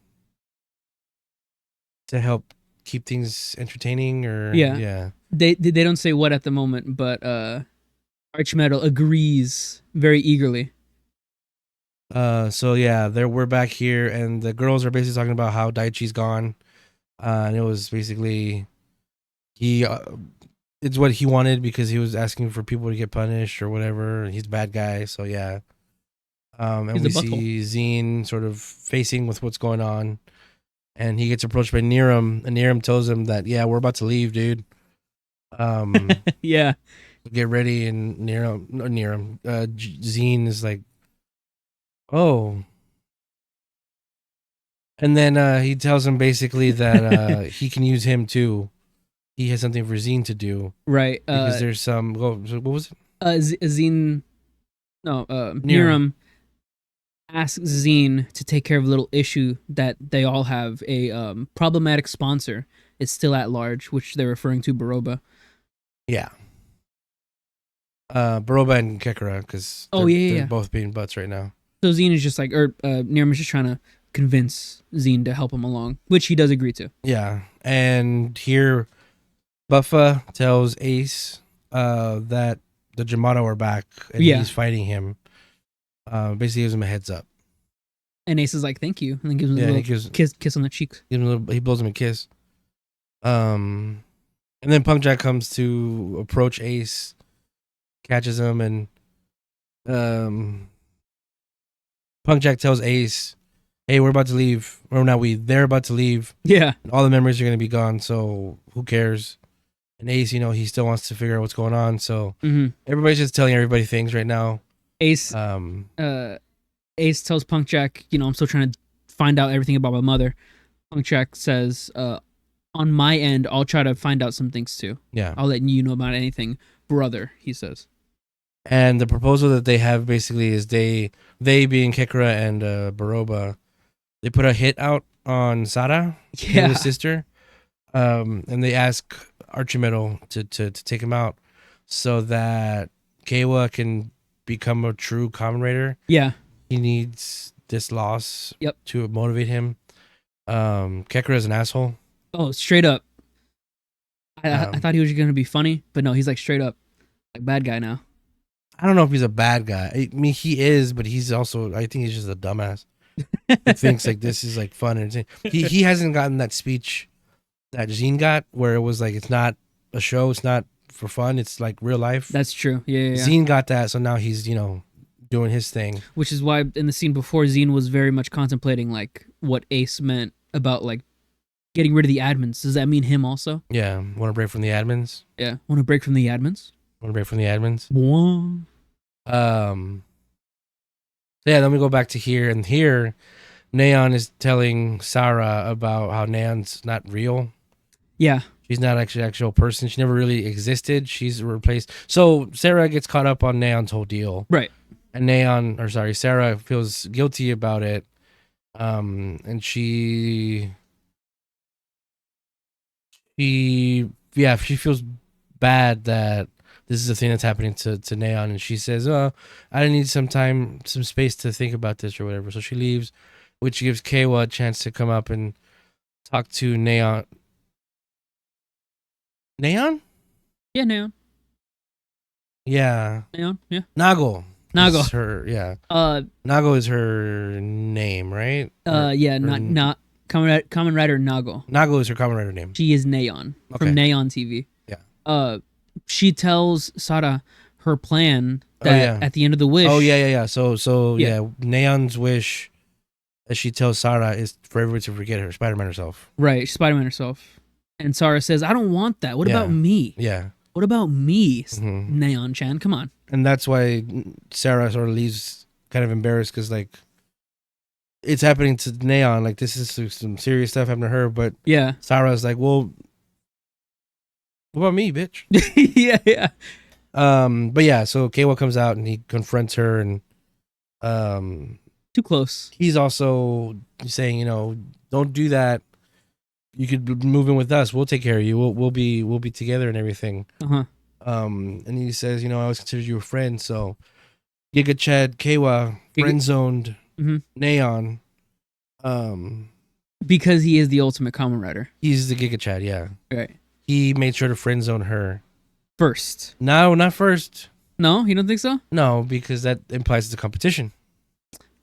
help keep things entertaining, or yeah. They don't say what at the moment, but Archimedel agrees very eagerly. So yeah, we're back here, and the girls are basically talking about how Daichi's gone, and it was basically it's what he wanted because he was asking for people to get punished or whatever. He's a bad guy, so yeah. And we see Zine sort of facing with what's going on, and he gets approached by Niram, and Niram tells him that, yeah, we're about to leave, dude. Yeah. Get ready, and Zine is like, oh. And then he tells him basically that he can use him too. He has something for Zine to do. Right. Because there's some, what was it? Niram asks Zine to take care of a little issue that they all have. A problematic sponsor is still at large, which they're referring to Baroba. Yeah. Baroba and Kekura, because they're both being butts right now. So Zine is just like, Niram is just trying to convince Zine to help him along, which he does agree to. Yeah. And here, Buffa tells Ace that the Jamato are back, and he's fighting him. Basically gives him a heads up. And Ace is like, thank you. And then gives him a little kiss on the cheeks. He blows him a kiss. And then Punk Jack comes to approach Ace, catches him, and Punk Jack tells Ace, hey, we're about to leave. Or not they're about to leave. Yeah. And all the memories are going to be gone, so who cares? And Ace, he still wants to figure out what's going on, so everybody's just telling everybody things right now. Ace Ace tells Punk Jack, I'm still trying to find out everything about my mother. Punk Jack says, on my end, I'll try to find out some things too. Yeah. I'll let you know about anything, brother, he says. And the proposal that they have basically is they being Kekura and Baroba, they put a hit out on Sara, his sister, and they ask Archimedel to take him out so that Keiwa can become a true kamenrider. Yeah. He needs this loss to motivate him. Kekura is an asshole. Oh, straight up. I thought he was going to be funny, but no, he's like straight up like bad guy now. I don't know if he's a bad guy. I mean, he is, but he's also, I think he's just a dumbass. He thinks like this is like fun and he hasn't gotten that speech that Zine got, where it was like, it's not a show, it's not for fun, it's like real life. That's true. Yeah. Zine got that, so now he's doing his thing. Which is why in the scene before, Zine was very much contemplating like what Ace meant about like getting rid of the admins. Does that mean him also? Yeah. Want to break from the admins? Yeah. Want to break from the admins? Want to break from the admins? Whoa. Yeah, then we go back to here, and here Neon is telling Sara about how Neon's not real. Yeah. She's not actually an actual person. She never really existed. She's replaced. So Sarah gets caught up on Neon's whole deal. Right. And Sarah feels guilty about it. And she feels bad that this is a thing that's happening to Neon, and she says, I need some space to think about this or whatever. So she leaves, which gives Keiwa a chance to come up and talk to Neon. Neon? Yeah, Neon. Yeah. Neon, yeah. Nago. Nago. Is her, yeah. Nago is her name, right? Not Kamen Rider Nago. Nago is her Kamen Rider name. She is Neon from Neon TV. Yeah. She tells Sara her plan that at the end of the wish. Oh yeah. So Neon's wish, as she tells Sara, is for everybody to forget her, Spider-Man herself. Right, Spider-Man herself. And Sara says, I don't want that. What about me? Yeah. What about me, Neon-chan? Come on. And that's why Sara sort of leaves kind of embarrassed, because like it's happening to Neon. Like this is some serious stuff happening to her. But Sara's like, well, what about me, bitch? Yeah. But yeah, so Keiwa comes out and he confronts her, and Too close. he's also saying, don't do that. You could move in with us. We'll take care of you. We'll be together and everything. Uh-huh. And he says, I always considered you a friend. So Giga Chad Keiwa friend zoned Neon. Because he is the ultimate Kamen Rider. He's the Giga Chad, yeah. Right. He made sure to friend zone her first. No, not first. No, you don't think so? No, because that implies it's a competition.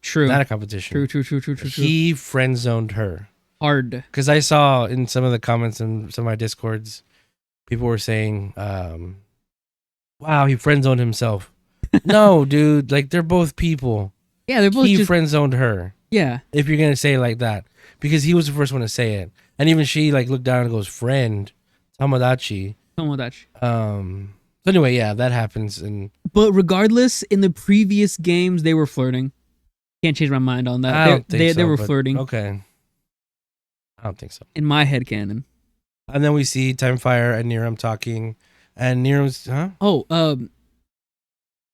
True. Not a competition. True. He friend zoned her. Hard. Because I saw in some of the comments in some of my Discords, people were saying, wow, he friend zoned himself. No, dude, like they're both people. Yeah, they're both He friend zoned her. Yeah. If you're going to say it like that. Because he was the first one to say it. And even she like looked down and goes, friend, Tomodachi. So anyway, yeah, that happens. But regardless, in the previous games, they were flirting. Can't change my mind on that. I don't think so, they were flirting. Okay. I don't think so. In my headcanon. And then we see Timefire and Niram talking. And Niram's, huh? Oh,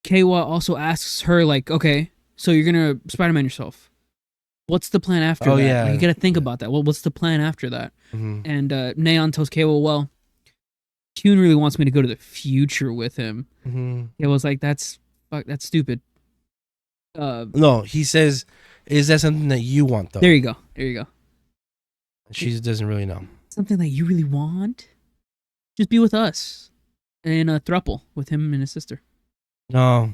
Keiwa also asks her, like, okay, so you're going to Spider-Man yourself. What's the plan after that? Yeah. Like, you got to think about that. Well, what's the plan after that? Mm-hmm. And Neon tells Keiwa, well, Kyun really wants me to go to the future with him. Mm-hmm. It was like, that's stupid. No, he says, is that something that you want, though? There you go. She doesn't really know. Something that you really want? Just be with us. In a throuple with him and his sister. No,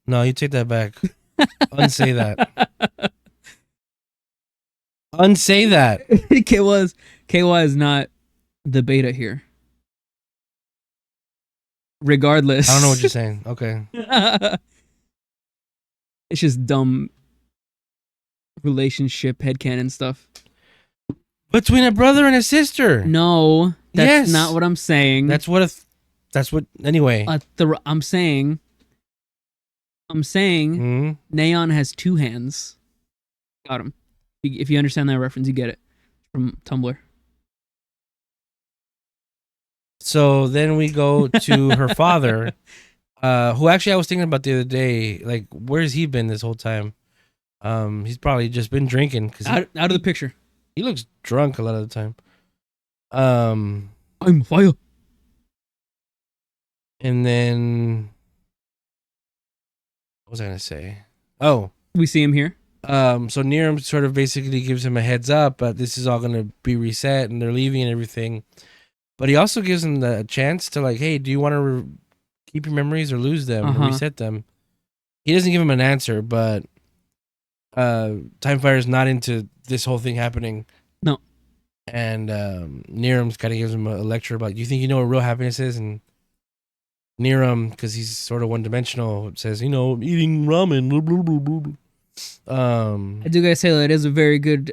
you take that back. Unsay that. Unsay that. Keiwa is not the beta here. Regardless. I don't know what you're saying. Okay. It's just dumb relationship headcanon stuff. Between a brother and a sister. No, that's not what I'm saying. That's what anyway. I'm saying Neon has two hands. Got him. If you understand that reference, you get it from Tumblr. So then we go to her father, who actually I was thinking about the other day. Like, where's he been this whole time? He's probably just been drinking. Out of the picture. He looks drunk a lot of the time. I'm fire. And then, what was I gonna say? Oh, we see him here. So Niram sort of basically gives him a heads up, but this is all gonna be reset, and they're leaving and everything. But he also gives him the chance to like, hey, do you want to keep your memories or lose them or reset them? He doesn't give him an answer, but Timefire is not into this whole thing happening. No. And Niram kind of gives him a lecture about, you think you know what real happiness is? And Niram, because he's sort of one-dimensional, says, eating ramen. Blah, blah, blah, blah. I do gotta say that it is a very good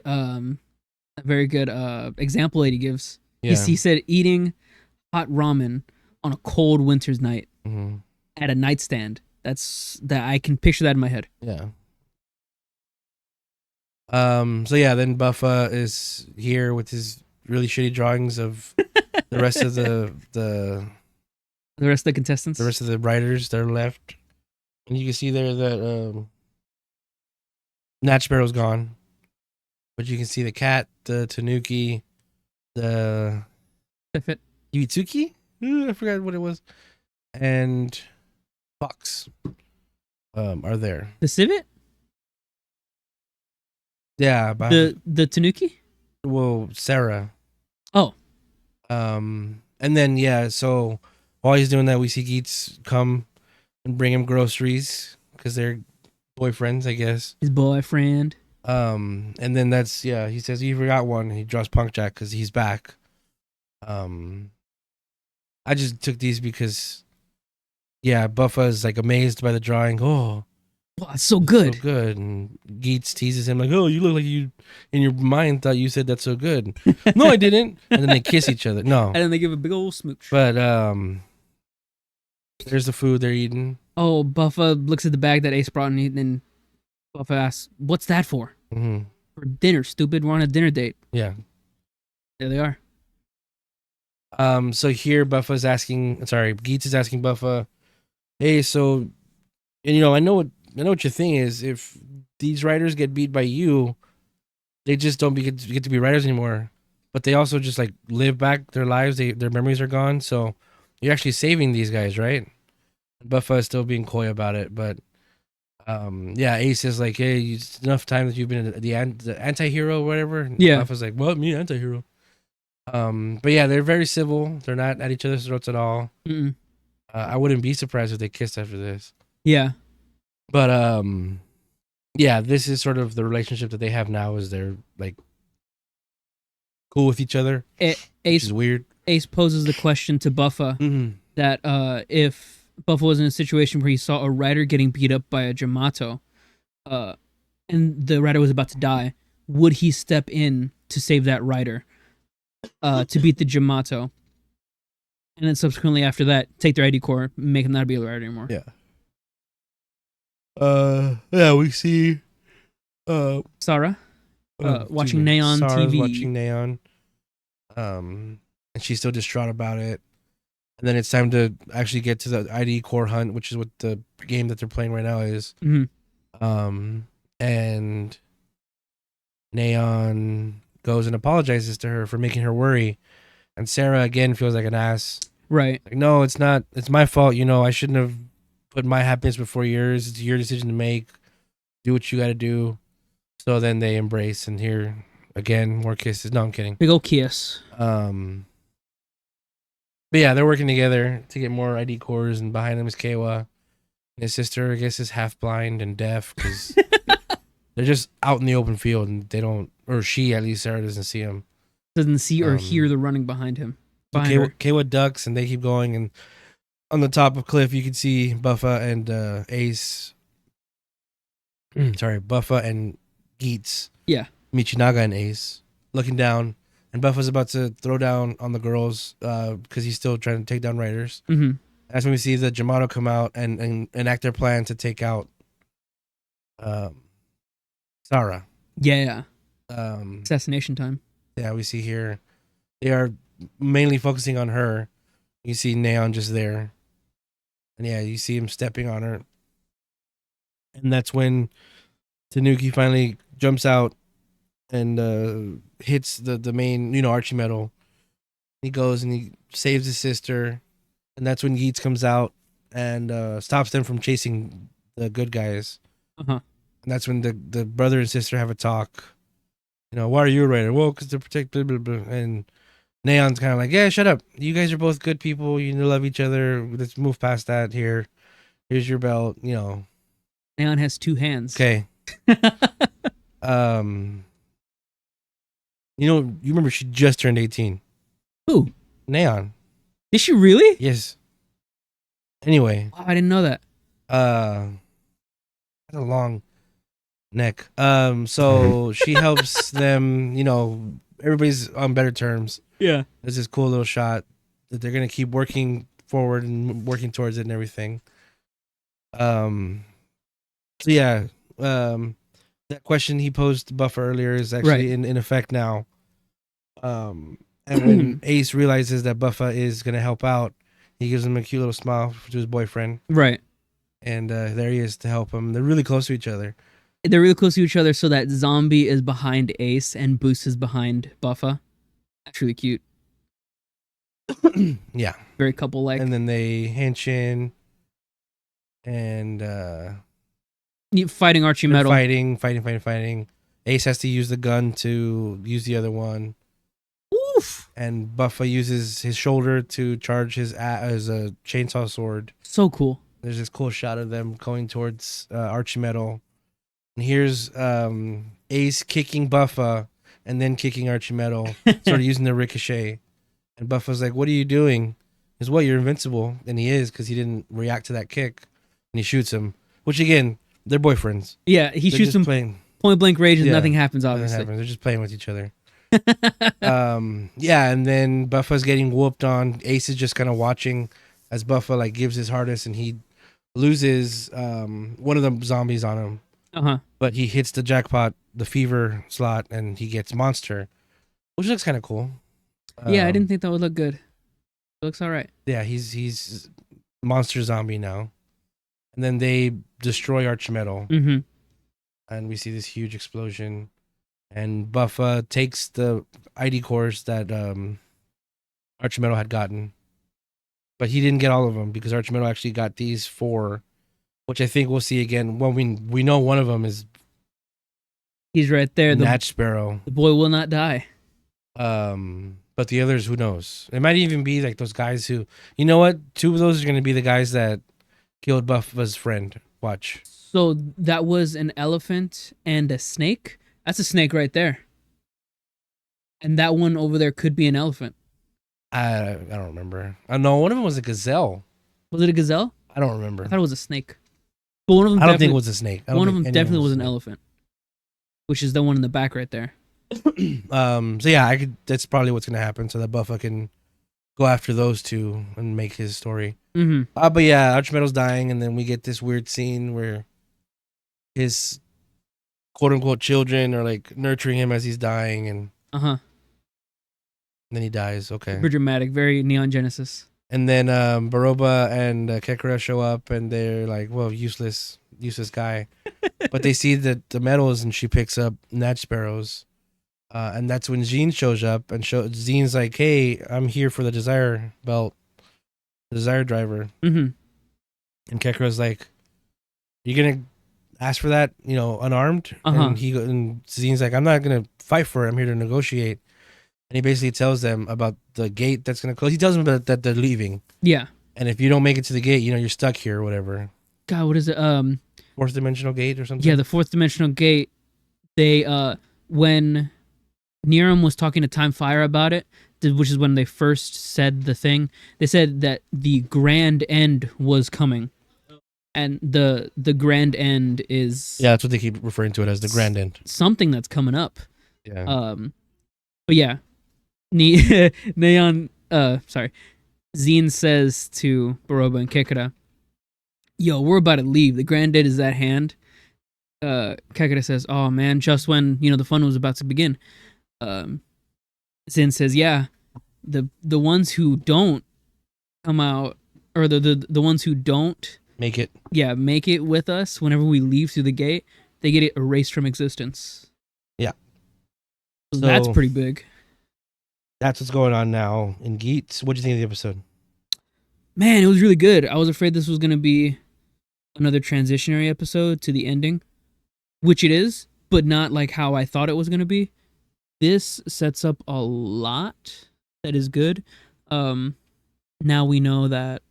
example that he gives. Yeah. He said eating hot ramen on a cold winter's night at a nightstand. That I can picture that in my head. Yeah. So yeah, then Buffa is here with his really shitty drawings of the rest of the rest of the contestants, the rest of the writers that are left, and you can see there that Natch Sparrow's gone, but you can see the cat, the Tanuki, the Yuitsuki. I forgot what it was, and Fox are there. The civet. Yeah, the Tanuki. Well, Sarah. Oh. And then so while he's doing that, we see Geats come and bring him groceries because they're boyfriends, I guess. His boyfriend. And then he says he forgot one. He draws Punk Jack because he's back. I just took these because, Buffa is like amazed by the drawing. Oh, wow, it's so good. So good. And Geats teases him like, oh, you look like you in your mind thought you said that's so good. No, I didn't. And then they kiss each other. No. And then they give a big old smooch. But there's the food they're eating. Oh, Buffa looks at the bag that Ace brought and then Buffa asks, what's that for? Mm-hmm. For dinner, stupid. We're on a dinner date. Yeah. There they are. So here Geats is asking Buffa, hey, so and I know what your thing is. If these writers get beat by you, they just don't get to be writers anymore. But they also just like live back their lives. Their memories are gone. So you're actually saving these guys, right? Buffa is still being coy about it, but yeah, Ace is like, hey, it's enough time that you've been the anti-hero or whatever. And Yeah. Buffa's like, what, me anti-hero? But yeah, they're very civil. They're not at each other's throats at all. Mm-mm. I wouldn't be surprised if they kissed after this. Yeah. But yeah, this is sort of the relationship that they have now. Is they're like cool with each other, which Ace is weird. Ace poses the question to Buffa that if Buffa was in a situation where he saw a rider getting beat up by a Jamato, and the rider was about to die, would he step in to save that rider, to beat the Jamato? And then subsequently after that, take their ID core, make him not be a rider anymore. Yeah. Yeah, we see Sarah, excuse watching me, Neon Sarah's TV. watching Neon. And she's still distraught about it. And then it's time to actually get to the ID core hunt, which is what the game that they're playing right now is. And Neon goes and apologizes to her for making her worry. And Sarah again feels like an ass. Right. Like, no, it's not. It's my fault. I shouldn't have put my happiness before yours. It's your decision to make. Do what you got to do. So then they embrace, and here again, more kisses. No, I'm kidding. Big ol' kiss. But yeah, they're working together to get more ID cores, and behind them is Kawa. And his sister, I guess, is half blind and deaf because they're just out in the open field, and they don't, or she at least, Sarah doesn't see him. Doesn't see or hear the running behind him. Kawa ducks, and they keep going, and on the top of cliff, you can see Buffa and Ace. Sorry, Buffa and Geats. Yeah. Michinaga and Ace looking down, and Buffa's about to throw down on the girls because he's still trying to take down Raiders. That's when we see the Jamato come out and enact their plan to take out Sarah. Yeah. Assassination time. Yeah, we see here they are mainly focusing on her. You see Neon just there, and yeah, you see him stepping on her, and that's when Tanuki finally jumps out and hits the main, Archie metal. He goes and he saves his sister, and that's when Geats comes out and stops them from chasing the good guys. And that's when the brother and sister have a talk. Why are you a raider? Well, because to protect blah, blah, blah. And Neon's kind of like, yeah, shut up. You guys are both good people. You love each other. Let's move past that here. Here's your belt. Neon has two hands. Okay. You remember she just turned 18. Who? Neon. Did she really? Yes. Anyway. Oh, I didn't know that. That's a long neck. So she helps them, everybody's on better terms. Yeah. There's this cool little shot that they're gonna keep working forward and working towards it and everything. So yeah. That question he posed to Buffa earlier is actually in effect now. And when Ace realizes that Buffa is going to help out, he gives him a cute little smile to his boyfriend. Right. And there he is to help him. They're really close to each other. They're really close to each other, so that Zombie is behind Ace and Boost is behind Buffa. That's really cute. Yeah. Very couple-like. And then they hench and fighting Archie Metal. Fighting. Ace has to use the gun to use the other one. Oof. And Buffa uses his shoulder to charge his as a chainsaw sword. So cool. There's this cool shot of them going towards Archie Metal. And here's Ace kicking Buffa and then kicking Archie Metal, sort of using the ricochet. And Buffa's like, what are you doing? He's, what, you're invincible. And he is, because he didn't react to that kick. And he shoots him. Which, again, they're boyfriends. Yeah, he shoots him point blank range and nothing happens, obviously. Nothing happens. They're just playing with each other. Yeah, and then Buffa's getting whooped on. Ace is just kind of watching as Buffa gives his hardest, and he loses one of the zombies on him. But he hits the jackpot, the fever slot, and he gets monster, which looks kind of cool. Yeah, I didn't think that would look good. It looks all right. Yeah, he's monster zombie now. and then they destroy Archmetal, Mm-hmm. and we see this huge explosion. And Buffa takes the ID cores that Archmetal had gotten, but he didn't get all of them because Archmetal actually got these 4, which I think we'll see again. Well, we know one of them is He's right there. Natch Sparrow. The boy will not die. But the others, who knows? It might even be like those guys who, you know what? 2 of those are going to be the guys that killed Buffa's friend. Watch. So that was an elephant and a snake. That's a snake right there. And that one over there could be an elephant. I don't remember. No, one of them was a gazelle. Was it a gazelle? I don't remember. I thought it was a snake. But one of them I don't think it was a snake. One of them definitely was an elephant, which is the one in the back right there. So yeah, that's probably what's gonna happen. So that Buffa can go after those 2 and make his story. Mm-hmm. But yeah, Archmetal's dying, and then we get this weird scene where his quote unquote children are like nurturing him as he's dying, and then he dies. Okay, super dramatic, very Neon Genesis. And then Baroba and Kekra show up, and they're like, "Well, useless guy," but they see that the medals, and she picks up Natch Sparrows, and that's when Jean shows up, and Jean's like, "Hey, I'm here for the Desire Belt, the Desire Driver," Mm-hmm. and Kekra's like, "You're gonna ask for that, unarmed?" And Jean's like, "I'm not gonna fight for it. I'm here to negotiate." And he basically tells them about the gate that's going to close. He tells them that they're leaving. Yeah. And if you don't make it to the gate, you're stuck here or whatever. God, what is it? Fourth dimensional gate or something? Yeah, the fourth dimensional gate. They, when Niram was talking to Time Fire about it, which is when they first said the thing, they said that the grand end was coming. And the grand end is... Yeah, that's what they keep referring to it as, the grand end. Something that's coming up. Yeah. But yeah. Zine says to Baroba and Kekra, "Yo, we're about to leave. The grand end is at hand." Kekra says, "Oh man, just when the fun was about to begin." Zin says, "Yeah, the ones who don't come out, or the ones who don't make it, make it with us whenever we leave through the gate, they get it erased from existence." Yeah, so that's pretty big. That's what's going on now in Geats. What do you think of the episode? Man, it was really good. I was afraid this was going to be another transitionary episode to the ending, which it is, but not like how I thought it was going to be. This sets up a lot that is good. Now we know that,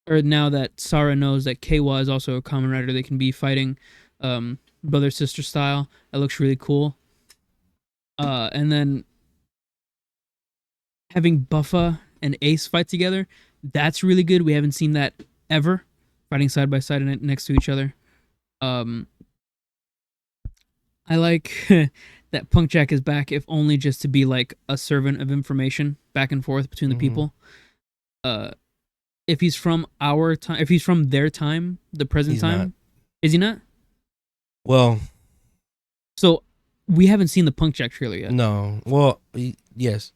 or now that Sarah knows that Keiwa is also a Kamen Rider, they can be fighting brother-sister style. That looks really cool. And then having Buffa and Ace fight together, that's really good. We haven't seen that ever, fighting side by side and next to each other. I like that Punk Jack is back, if only just to be like a servant of information back and forth between the people. If he's from our time, if he's from their time, the present time, not. Is he not? Well, so we haven't seen the Punk Jack trailer yet. No. Well, yes.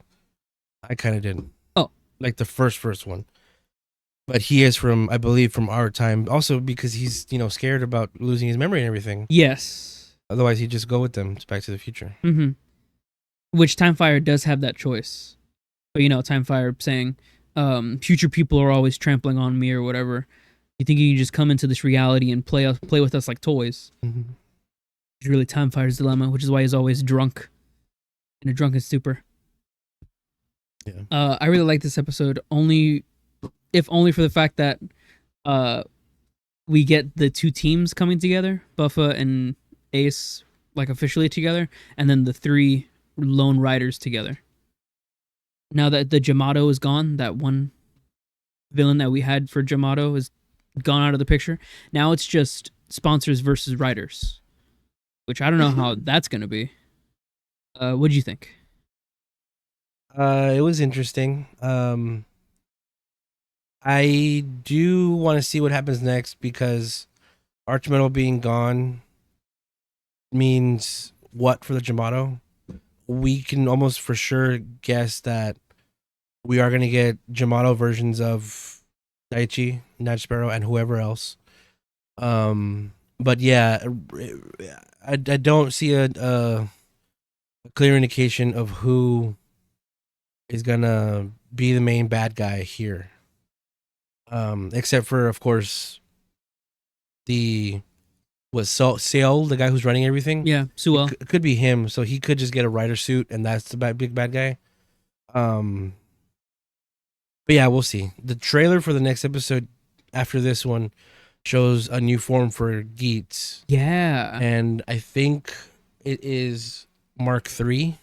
I kind of didn't. Oh. Like the first one. But he is from, I believe, from our time. Also because he's, scared about losing his memory and everything. Yes. Otherwise, he'd just go with them. It's Back to the Future. Mm-hmm. Which Time Fire does have that choice. But, Time Fire saying, future people are always trampling on me or whatever. You think you can just come into this reality and play with us like toys? Mm-hmm. It's really Time Fire's dilemma, which is why he's always drunk. In a drunken stupor. Yeah. I really like this episode, if only for the fact that we get the 2 teams coming together, Buffa and Ace, like officially together, and then the 3 lone riders together. Now that the Jamato is gone, that one villain that we had for Jamato is gone out of the picture. Now it's just sponsors versus riders, which I don't know how that's going to be. What do you think? It was interesting. I do want to see what happens next because Archmetal being gone means what for the Jamato? We can almost for sure guess that we are going to get Jamato versions of Daichi, Natch Sparrow, and whoever else. But yeah, I don't see a clear indication of who is gonna be the main bad guy here. Except for, of course, the Sale, the guy who's running everything. Yeah, Suel. It could be him, so he could just get a rider suit, and that's the big bad guy. But yeah, we'll see. The trailer for the next episode after this one shows a new form for Geats, Yeah. and I think it is Mark III.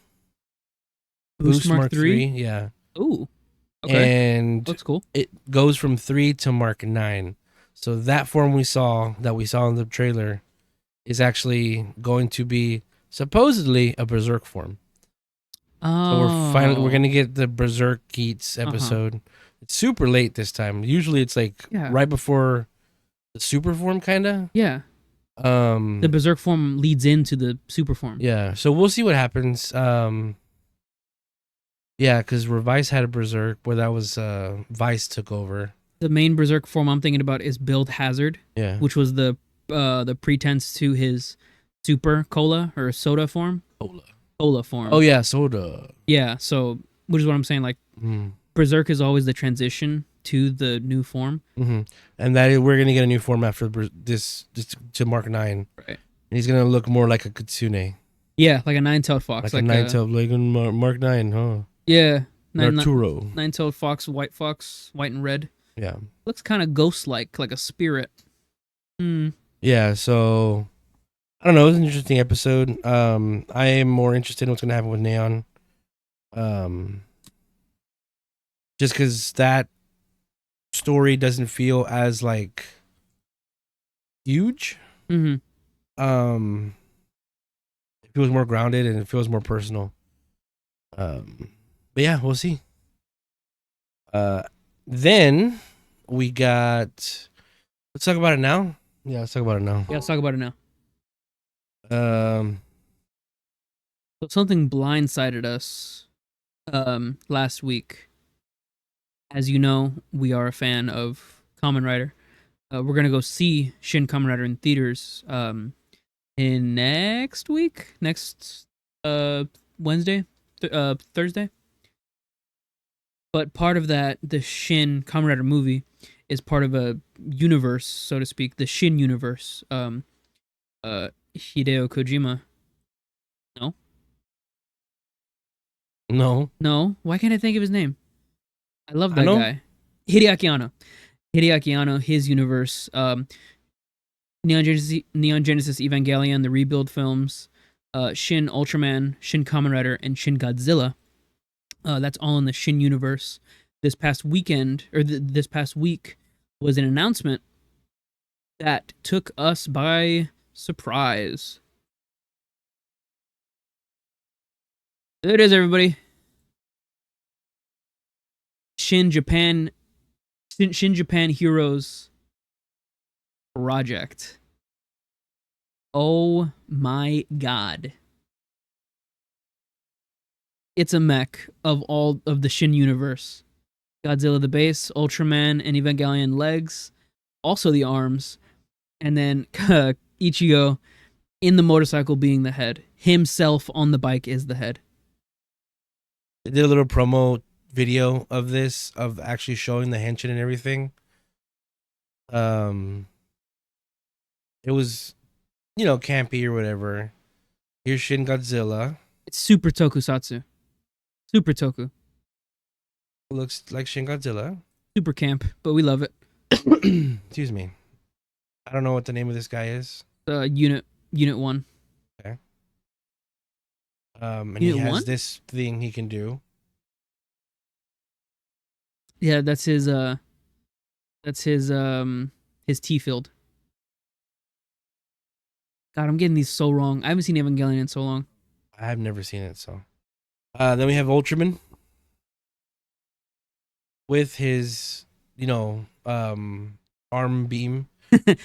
Boost Mark 3. Yeah. Ooh. Okay. And Looks cool. it goes from 3 to Mark 9. So that form we saw in the trailer is actually going to be supposedly a Berserk form. Oh. So we're gonna get the Berserk Geats episode. It's super late this time. Usually it's like right before the super form, kinda. Yeah. The Berserk form leads into the super form. Yeah. So we'll see what happens. Yeah, because Revice had a Berserk where that was Vice took over. The main Berserk form I'm thinking about is Build Hazard. Yeah. Which was the pretense to his super cola or soda form. Cola form. Oh yeah, soda. Yeah, so which is what I'm saying. Like Berserk is always the transition to the new form. And that we're gonna get a new form after this to Mark 9. Right. And he's gonna look more like a Kitsune. Yeah, like a nine-tailed fox. Like a nine-tailed, like in Mark 9, huh? Yeah. Arturo. Nine-tailed fox, white and red. Yeah. Looks kind of ghost-like a spirit. Yeah, so I don't know. It was an interesting episode. I am more interested in what's gonna happen with Neon. Just because that story doesn't feel as like huge. It feels more grounded and it feels more personal. But yeah, we'll see. Then we got. Let's talk about it now. Yeah, let's talk about it now. Yeah, let's talk about it now. So something blindsided us last week. As you know, we are a fan of Kamen Rider. We're gonna go see Shin Kamen Rider in theaters in next Wednesday, Thursday. But part of that, the Shin Kamen Rider movie is part of a universe, so to speak, the Shin universe. Hideo Kojima. No. Why can't I think of his name? I love that guy. Hideaki Anno, his universe. Neon Genesis Evangelion, the Rebuild films, Shin Ultraman, Shin Kamen Rider, and Shin Godzilla. That's all in the Shin universe. This past week was an announcement that took us by surprise. There it is, everybody. Shin Japan Heroes Project. Oh my god. It's a mech of all of the Shin universe. Godzilla the base, Ultraman and Evangelion legs, also the arms, and then Ichigo in the motorcycle being the head. Himself on the bike is the head. They did a little promo video of this, of actually showing the henshin and everything. It was, campy or whatever. Here's Shin Godzilla. It's super tokusatsu. Super toku. Looks like Shin Godzilla. Super camp, but we love it. Excuse me. I don't know what the name of this guy is. Unit 1. Okay. And Unit he has 1? this thing he can do. Yeah, that's his T field. God, I'm getting these so wrong. I haven't seen Evangelion in so long. I've never seen it, so. Then we have Ultraman with his, arm beam.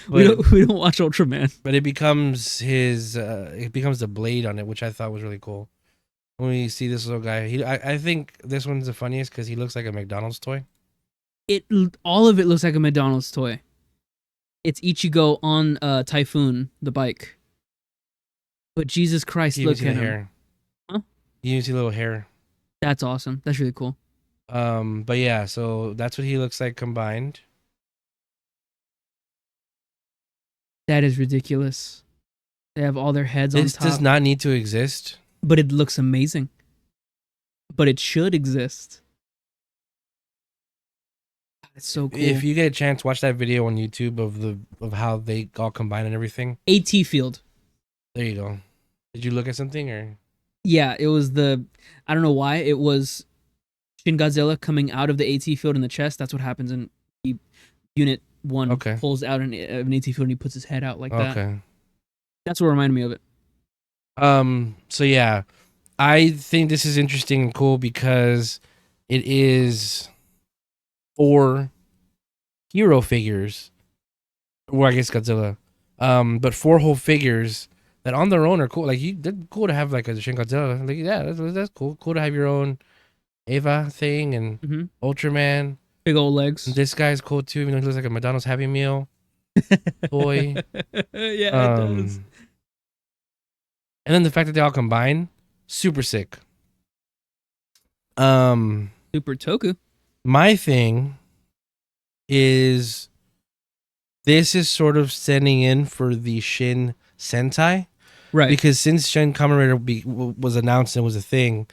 we don't watch Ultraman, but it becomes the blade on it, which I thought was really cool. When we see this little guy, I think this one's the funniest because he looks like a McDonald's toy. All of it looks like a McDonald's toy. It's Ichigo on Typhoon, the bike. But Jesus Christ, You even look see at the him. hair. Huh? You even see a little hair. That's awesome. That's really cool. But yeah, so that's what he looks like combined. That is ridiculous. They have all their heads on This top. does not need to exist. But it looks amazing. But it should exist. It's so cool. If you get a chance, watch that video on YouTube of how they all combine and everything. AT field. There you go. Did you look at something or? Yeah, it was I don't know why. It was Shin Godzilla coming out of the AT field in the chest. That's what happens in Unit 1. Okay. Pulls out an AT field and he puts his head out like that. Okay. That's what reminded me of it. So yeah, I think this is interesting and cool because it is 4 hero figures. Or I guess Godzilla. But 4 whole figures that on their own are cool. Like they're cool to have like a Shin Godzilla. Like yeah, that's cool. Cool to have your own Eva thing and Ultraman. Big old legs. This guy's cool too. He looks like a McDonald's Happy Meal toy. Yeah, it does. And then the fact that they all combine, super sick. Super Toku. My thing is this is sort of standing in for the Shin Sentai. Right. Because since Shin Kamen Rider was announced and was a thing,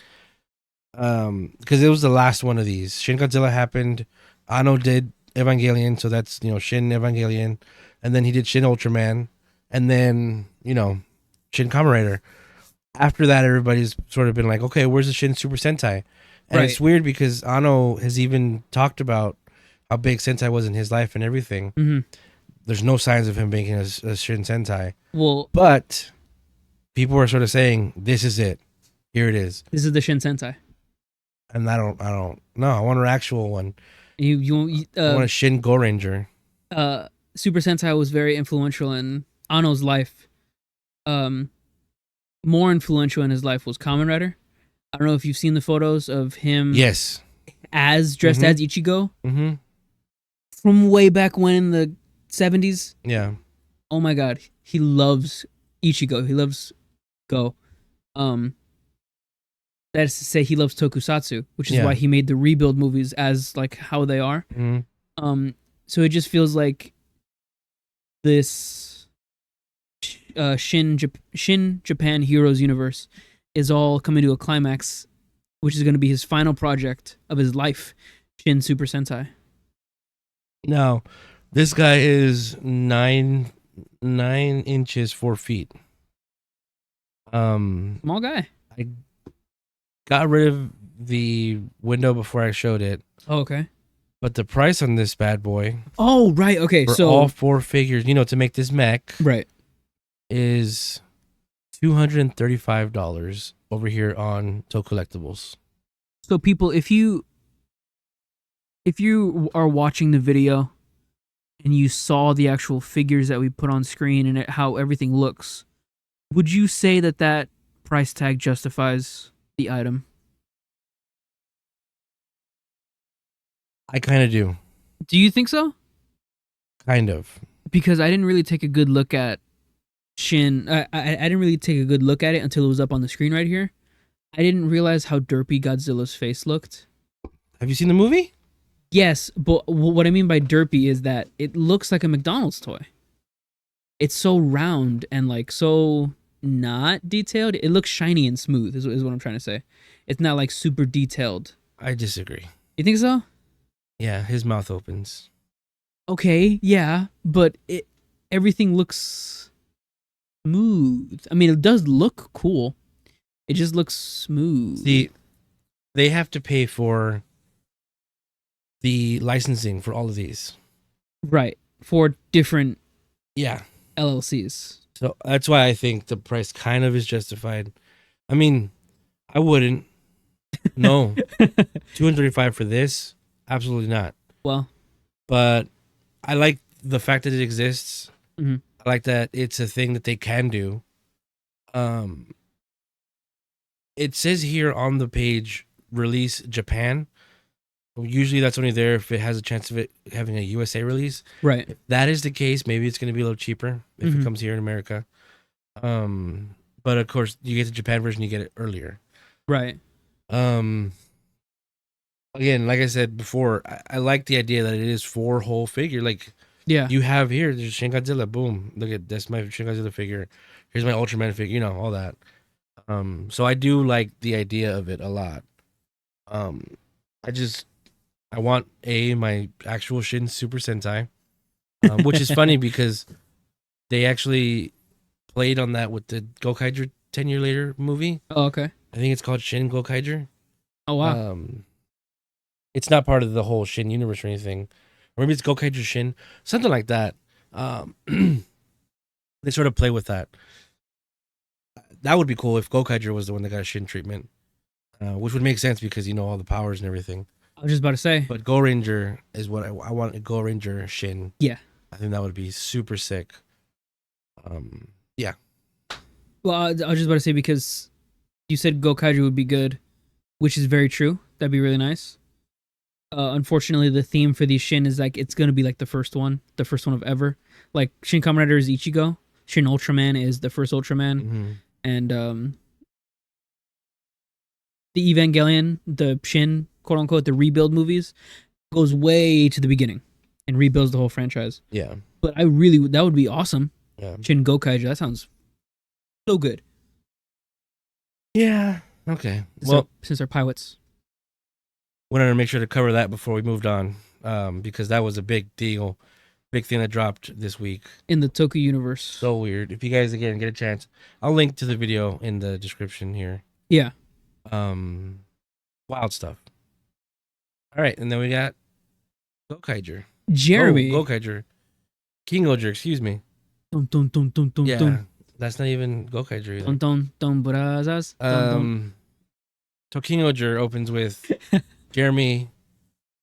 because it was the last one of these. Shin Godzilla happened. Anno did Evangelion, so that's, Shin Evangelion. And then he did Shin Ultraman. And then, Shin Kamen Rider. After that, everybody's sort of been like, okay, where's the Shin Super Sentai? And It's weird because Anno has even talked about how big Sentai was in his life and everything. Mm-hmm. There's no signs of him being a Shin Sentai. Well, but people are sort of saying, this is it. Here it is. This is the Shin Sentai. And I don't know. I want an actual one. You I want a Shin Go Ranger. Super Sentai was very influential in Anno's life. More influential in his life was Kamen Rider. I don't know if you've seen the photos of him. Yes. Dressed as Ichigo. Mm-hmm. From way back when in the 70s. Yeah. Oh my god. He loves Ichigo. He loves Go. That is to say, he loves Tokusatsu, which is why he made the rebuild movies as like how they are. Mm-hmm. So it just feels like this Shin Japan Heroes universe is all coming to a climax, which is going to be his final project of his life, Shin Super Sentai. Now, this guy is 9 inches 4 feet. Small guy. I got rid of the window before I showed it. Oh, okay. But the price on this bad boy. Oh, right. Okay. For so all 4 figures, to make this mech. Right. Is $235 over here on Collectibles. So people, if you are watching the video and you saw the actual figures that we put on screen and how everything looks, would you say that price tag justifies the item? I kind of do. Do you think so? Kind of. Because I didn't really take a good look at Shin. I didn't really take a good look at it until it was up on the screen right here. I didn't realize how derpy Godzilla's face looked. Have you seen the movie? Yes, but what I mean by derpy is that it looks like a McDonald's toy. It's so round and like so not detailed. It looks shiny and smooth is what I'm trying to say. It's not like super detailed. I disagree. You think so? Yeah, his mouth opens. Okay, yeah, but everything looks smooth. I mean, it does look cool. It just looks smooth. See, they have to pay for the licensing for all of these. Right. For different LLCs. So that's why I think the price kind of is justified. I mean, I wouldn't. No. $235 for this? Absolutely not. Well. But I like the fact that it exists. Mm-hmm. I like that it's a thing that they can do. It says here on the page, release Japan. Usually that's only there if it has a chance of it having a USA release. Right. If that is the case, maybe it's going to be a little cheaper if it comes here in America. But of course, you get the Japan version, you get it earlier. Right. Again, like I said before, I like the idea that it is 4 whole figure. Like, Yeah. you have here, there's Shin Godzilla. Boom, look at that's my Shin Godzilla figure. Here's my Ultraman figure. You know, all that. So I do like the idea of it a lot. I want my actual Shin Super Sentai, which is funny because they actually played on that with the Gokaiger 10 year later movie. Oh, okay. I think it's called Shin Gokaiger. Oh, wow. It's not part of the whole Shin universe or anything. Or maybe it's Gokaiger Shin, something like that. They sort of play with that. That would be cool if Gokaiger was the one that got a Shin treatment, which would make sense because you know all the powers and everything. I was just about to say. But Go Ranger is what I want. A Go Ranger Shin. Yeah. I think that would be super sick. Yeah. Well, I was just about to say because you said Gokaiger would be good, which is very true. That'd be really nice. Unfortunately, the theme for these Shin is like it's gonna be like the first one of ever. Like Shin Kamen Rider is Ichigo, Shin Ultraman is the first Ultraman, and the Evangelion, the Shin quote unquote the rebuild movies, goes way to the beginning and rebuilds the whole franchise. Yeah. But that would be awesome. Yeah. Shin Gokaiger, that sounds so good. Yeah. Okay. Well, since our pilots. Wanted to make sure to cover that before we moved on, because that was a big deal, big thing that dropped this week in the Toku universe. So weird. If you guys again get a chance, I'll link to the video in the description here. Yeah. Wild stuff. All right, and then we got Gokaiger. Jeremy. Gokaiger. King-Ohger, excuse me. Yeah, that's not even Gokaiger either. So King-Ohger opens with Jeremy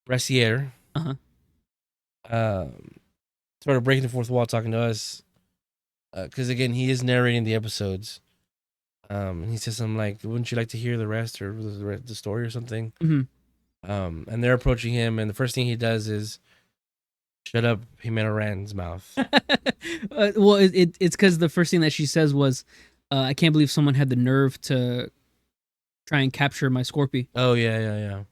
Ressier. Sort of breaking the fourth wall, talking to us. Because again, he is narrating the episodes. He says something like, "Wouldn't you like to hear the rest or the story or something?" And they're approaching him, and the first thing he does is shut up Himeno Rand's mouth. Well, it's because the first thing that she says was, "I can't believe someone had the nerve to try and capture my Scorpy." Oh yeah.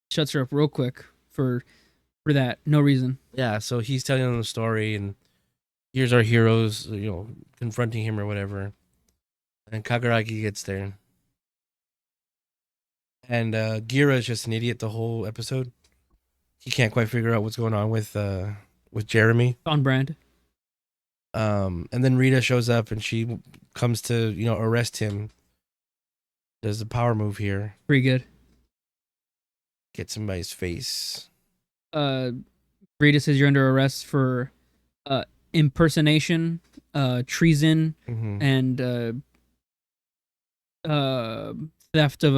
Shuts her up real quick for that, no reason. Yeah, so he's telling them the story, and here's our heroes, confronting him or whatever. And Kagaraki gets there. And Gira is just an idiot the whole episode. He can't quite figure out what's going on with Jeremy. On brand. And then Rita shows up and she comes to, arrest him. Does the power move here. Pretty good. Get somebody's face. Rita says you're under arrest for impersonation, treason, and theft of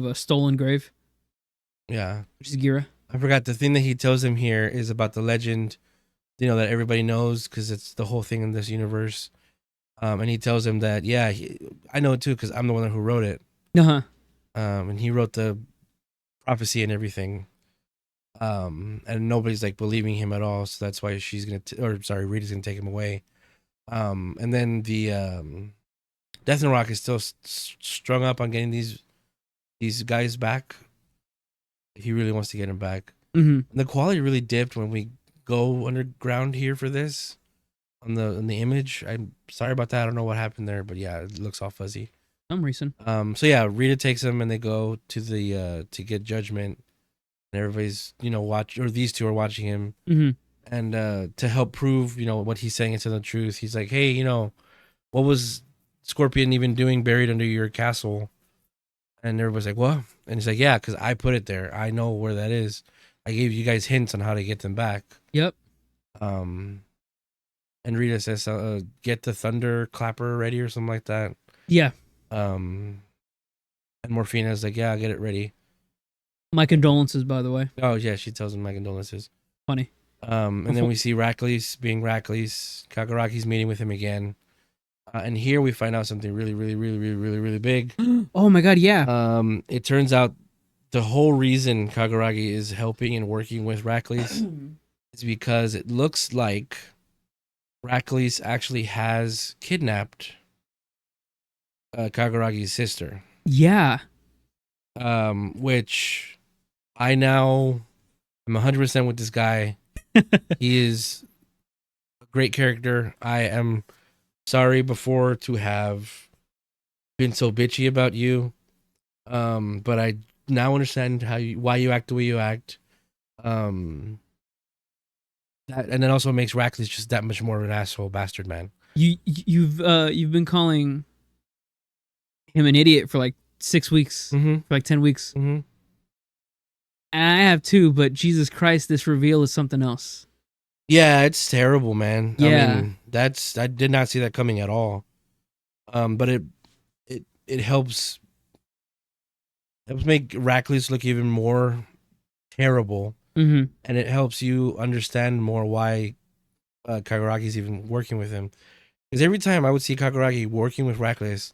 a stolen grave. Yeah. Which is Gira. I forgot the thing that he tells him here is about the legend, that everybody knows because it's the whole thing in this universe. And he tells him that, I know it too because I'm the one who wrote it. And he wrote the prophecy and everything. And nobody's like believing him at all, so that's why Rita's gonna take him away. And then the Death and Rock is still strung up on getting these guys back. He really wants to get him back. And the quality really dipped when we go underground here for this on the image. I'm sorry about that. I don't know what happened there, but yeah, it looks all fuzzy. Some reason. So yeah, Rita takes him and they go to the to get judgment. And everybody's these two are watching him, and to help prove what he's saying is the truth. He's like, hey, what was Scorpion even doing buried under your castle? And everybody's like, what? And he's like, yeah, because I put it there. I know where that is. I gave you guys hints on how to get them back. Yep. And Rita says, get the thunder clapper ready or something like that. Yeah. And Morphina's like, yeah, I'll get it ready. My condolences, by the way. Oh yeah, she tells him my condolences. Funny. And then we see Rackley's being Rackley's. Kagaraki's meeting with him again. And here we find out something really, really, really, really, really, really big. Oh my god, yeah. It turns out the whole reason Kaguragi is helping and working with Rackley's is because it looks like Rackley's actually has kidnapped Kaguragi's sister. Yeah. Which I now am 100% with this guy. He is a great character. I am sorry before to have been so bitchy about you. But I now understand why you act the way you act. And it also makes Rackley's just that much more of an asshole bastard man. You've been calling him an idiot for like 6 weeks, Mm-hmm. for like 10 weeks. Mm-hmm. And I have too, but Jesus Christ, this reveal is something else. Yeah, it's terrible, man. Yeah. I mean, I did not see that coming at all. But it helps make Rackley's look even more terrible, Mm-hmm. and it helps you understand more why Kaguragi's even working with him. Because every time I would see Kaguragi working with Rackley's,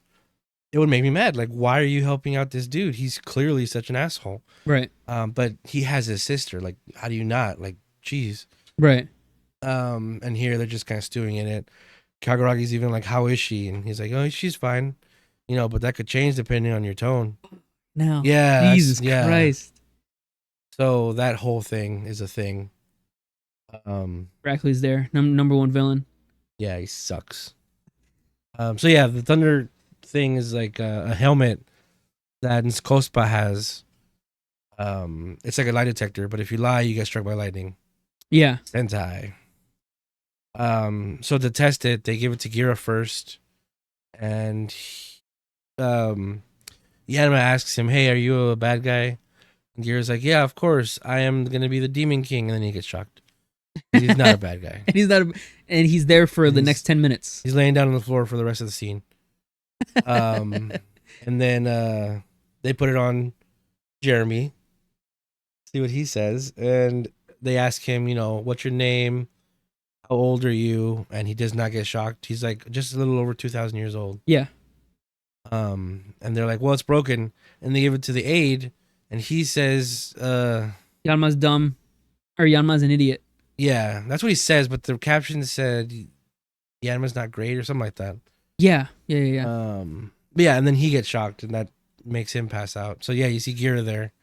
it would make me mad. Like, why are you helping out this dude? He's clearly such an asshole. Right. But he has his sister. Like, how do you not? Like, jeez. Right. And here they're just kind of stewing in it. Kaguragi's even like, how is she? And he's like, oh, she's fine. But that could change depending on your tone. Now. Yeah. Jesus Christ. So that whole thing is a thing. Rackley's there. Number one villain. Yeah, he sucks. So yeah, the thunder thing is like a helmet that Kospa has. It's like a lie detector, but if you lie, you get struck by lightning. Yeah. Sentai. So to test it, they give it to Gira first, and Yanma asks him, "Hey, are you a bad guy?" And Gira's like, "Yeah, of course, I am gonna be the Demon King," and then he gets shocked. He's not a bad guy. And he's not, and he's there for the next 10 minutes. He's laying down on the floor for the rest of the scene. And then they put it on Jeremy. See what he says, and they ask him, what's your name? How old are you? And he does not get shocked. He's like just a little over 2,000 years old. Yeah. And they're like, well, it's broken, and they give it to the aide, and he says, Yanma's dumb, or Yanma's an idiot. yeah, that's what he says, but the caption said Yanma's not great or something like that. Yeah. But yeah, and then he gets shocked, and that makes him pass out. So yeah, you see Gira there.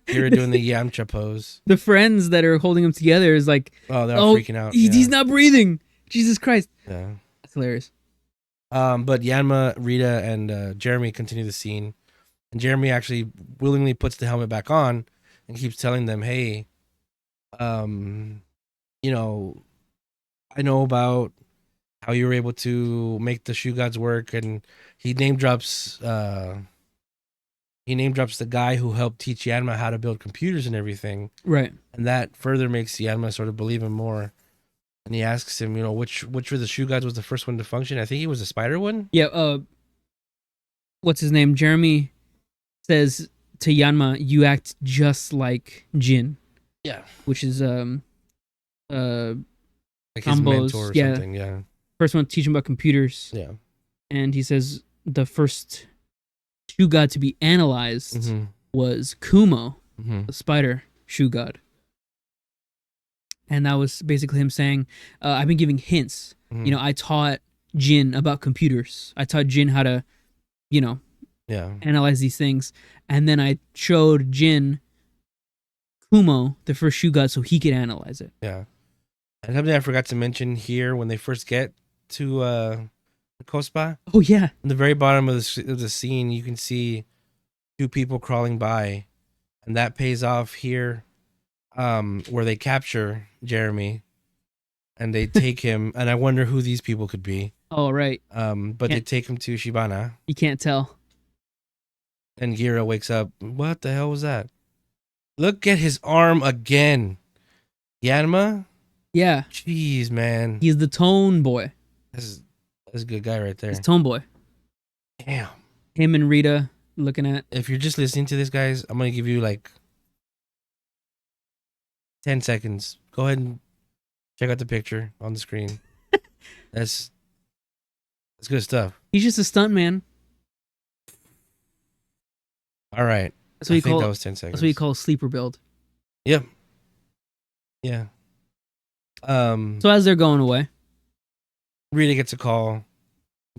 Gira doing the Yamcha pose. The friends that are holding him together is like, they're all freaking out. He's not breathing. Jesus Christ. Yeah. That's hilarious. But Yanma, Rita, and Jeremy continue the scene. And Jeremy actually willingly puts the helmet back on and keeps telling them, hey, I know about how you were able to make the shoe gods work. And he name drops the guy who helped teach Yanma how to build computers and everything. Right. And that further makes Yanma sort of believe him more. And he asks him, which of the shoe gods was the first one to function? I think he was the spider one. Yeah. What's his name? Jeremy says to Yanma, "You act just like Jin." Yeah. Which is like his Ambo's, mentor or something. Yeah. First one to teach him about computers. Yeah. And he says the first shoe god to be analyzed was Kumo, the spider shoe god. And that was basically him saying, I've been giving hints. I taught Jin about computers. I taught Jin how to, analyze these things. And then I showed Jin Kumo, the first shoe god, so he could analyze it. Yeah. And something I forgot to mention here when they first get to Kospa. Oh, yeah. In the very bottom of the scene, you can see two people crawling by. And that pays off here. Where they capture Jeremy and they take him, and I wonder who these people could be. Oh, right. But they take him to Shibana. You can't tell. And Gira wakes up. What the hell was that? Look at his arm again. Yanma? Yeah. Jeez, man. He's the tone boy. That's a good guy right there. He's tone boy. Damn. Him and Rita looking at. If you're just listening to this, guys, I'm going to give you like 10 seconds. Go ahead and check out the picture on the screen. That's good stuff. He's just a stunt man. All right. That's what I you think call. that was 10 seconds. That's what you call a sleeper build. Yep. Yeah. So as they're going away, Rita gets a call.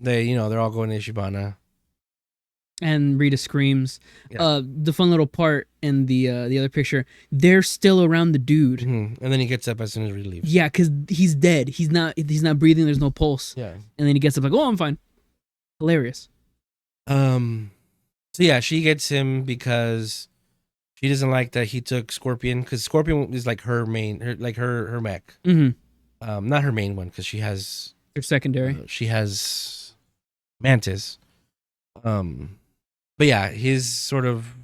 They're all going to Ishibana. and Rita screams. Yeah. The fun little part in the other picture, they're still around the dude. Mm-hmm. And then he gets up as soon as Rita leaves. Yeah, because he's dead. He's not breathing. There's no pulse. Yeah. And then he gets up like, oh, I'm fine. Hilarious. So yeah, she gets him because she doesn't like that he took Scorpion, because Scorpion is like her main, her mech. Mm-hmm. Not her main one, because she has They're secondary. she has Mantis. But yeah, his sort of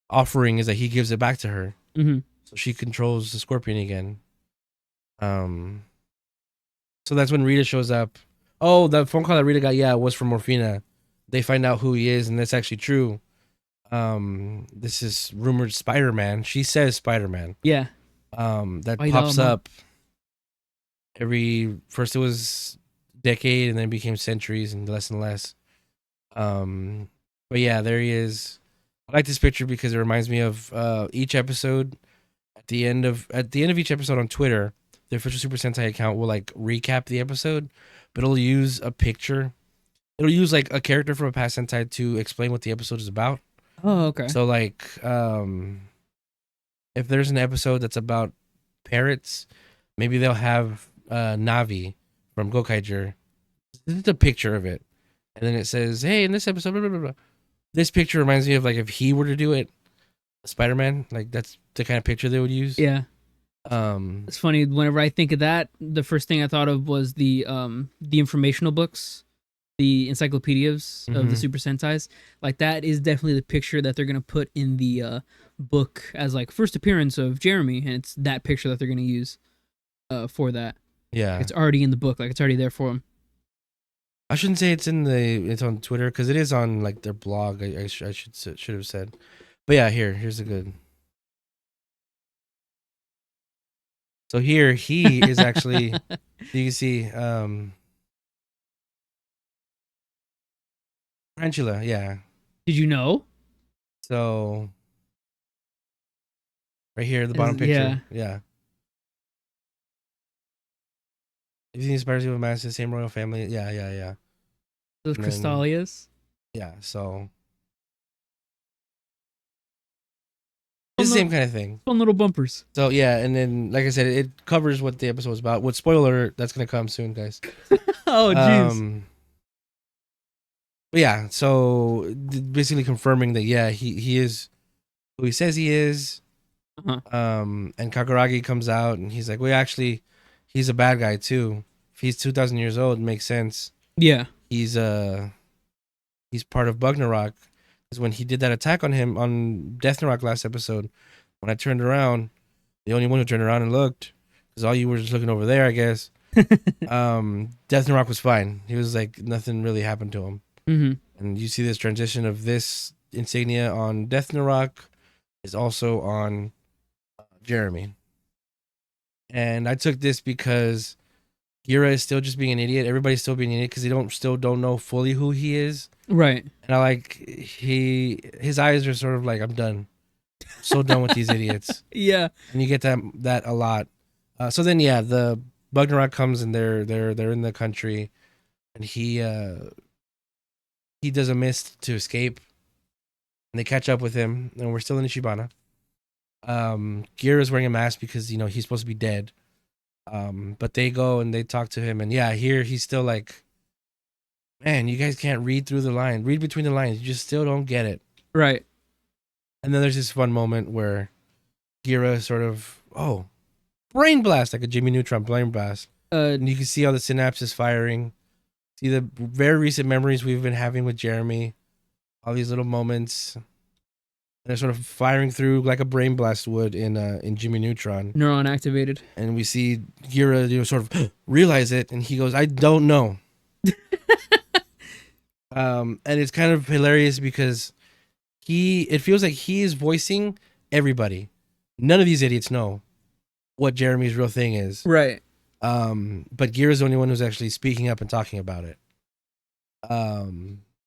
offering is that he gives it back to her, Mm-hmm. so she controls the Scorpion again. So that's when Rita shows up. Oh, the phone call that Rita got, was from Morphina. They find out who he is, and that's actually true. This is rumored Spider-Man. She says Spider-Man. Yeah. That pops up first it was decade, and then it became centuries and less. But yeah, there he is. I like this picture because it reminds me of each episode. At the end of each episode on Twitter, the official Super Sentai account will like recap the episode, but it'll use a picture. It'll use like a character from a past Sentai to explain what the episode is about. Oh, okay. So like, if there's an episode that's about parrots, maybe they'll have Navi from Gokaiger. It's a picture of it, and then it says, "Hey, in this episode, blah, blah, blah, blah." This picture reminds me of like if he were to do it, Spider-Man. Like that's the kind of picture they would use. Yeah. It's funny. Whenever I think of that, the first thing I thought of was the informational books, the encyclopedias of the Super Sentais. Like that is definitely the picture that they're gonna put in the book as like first appearance of Jeremy, and it's that picture that they're gonna use for that. Yeah, it's already in the book. Like it's already there for them. I shouldn't say it's on Twitter, because it is on like their blog. I should have said, but yeah, here's a good. So here he is actually. You can see Tarantula, yeah. Did you know? So right here, the bottom picture, yeah. Everything inspires you with mass, the same royal family, yeah. Those Crystalias. Yeah, so it's the same kind of thing. Fun little bumpers. So yeah, and then like I said, it covers what the episode was about. What spoiler that's gonna come soon, guys. Oh jeez. But yeah, so basically confirming that he is who he says he is. And Kakaragi comes out and he's like, well, actually, he's a bad guy too. If he's 2,000 years old, it makes sense. Yeah. He's part of Bugnarok. Because when he did that attack on him on Deathnarok last episode, when I turned around, the only one who turned around and looked, because all you were just looking over there, I guess. Deathnarok was fine. He was like, nothing really happened to him. And you see this transition of this insignia on Deathnarok is also on Jeremy. And I took this because Gira is still just being an idiot. Everybody's still being an idiot because they still don't know fully who he is. Right. And I like his eyes are sort of like, I'm done. I'm so done with these idiots. Yeah. And you get that a lot. So then the Bugnarok comes and they're in the country, and he does a mist to escape, and they catch up with him, and we're still in Ishibana. Gira is wearing a mask because he's supposed to be dead. But they go and they talk to him, and here he's still like, man, you guys can't read between the lines. You just still don't get it. Right. And then there's this fun moment where Gira sort of, brain blast, like a Jimmy Neutron brain blast. And you can see all the synapses firing. See the very recent memories we've been having with Jeremy. All these little moments. And they're sort of firing through like a brain blast would in Jimmy Neutron. Neuron activated. And we see Gira sort of realize it, and he goes, I don't know. And it's kind of hilarious because it feels like he is voicing everybody. None of these idiots know what Jeremy's real thing is. Right. But Gira's the only one who's actually speaking up and talking about it.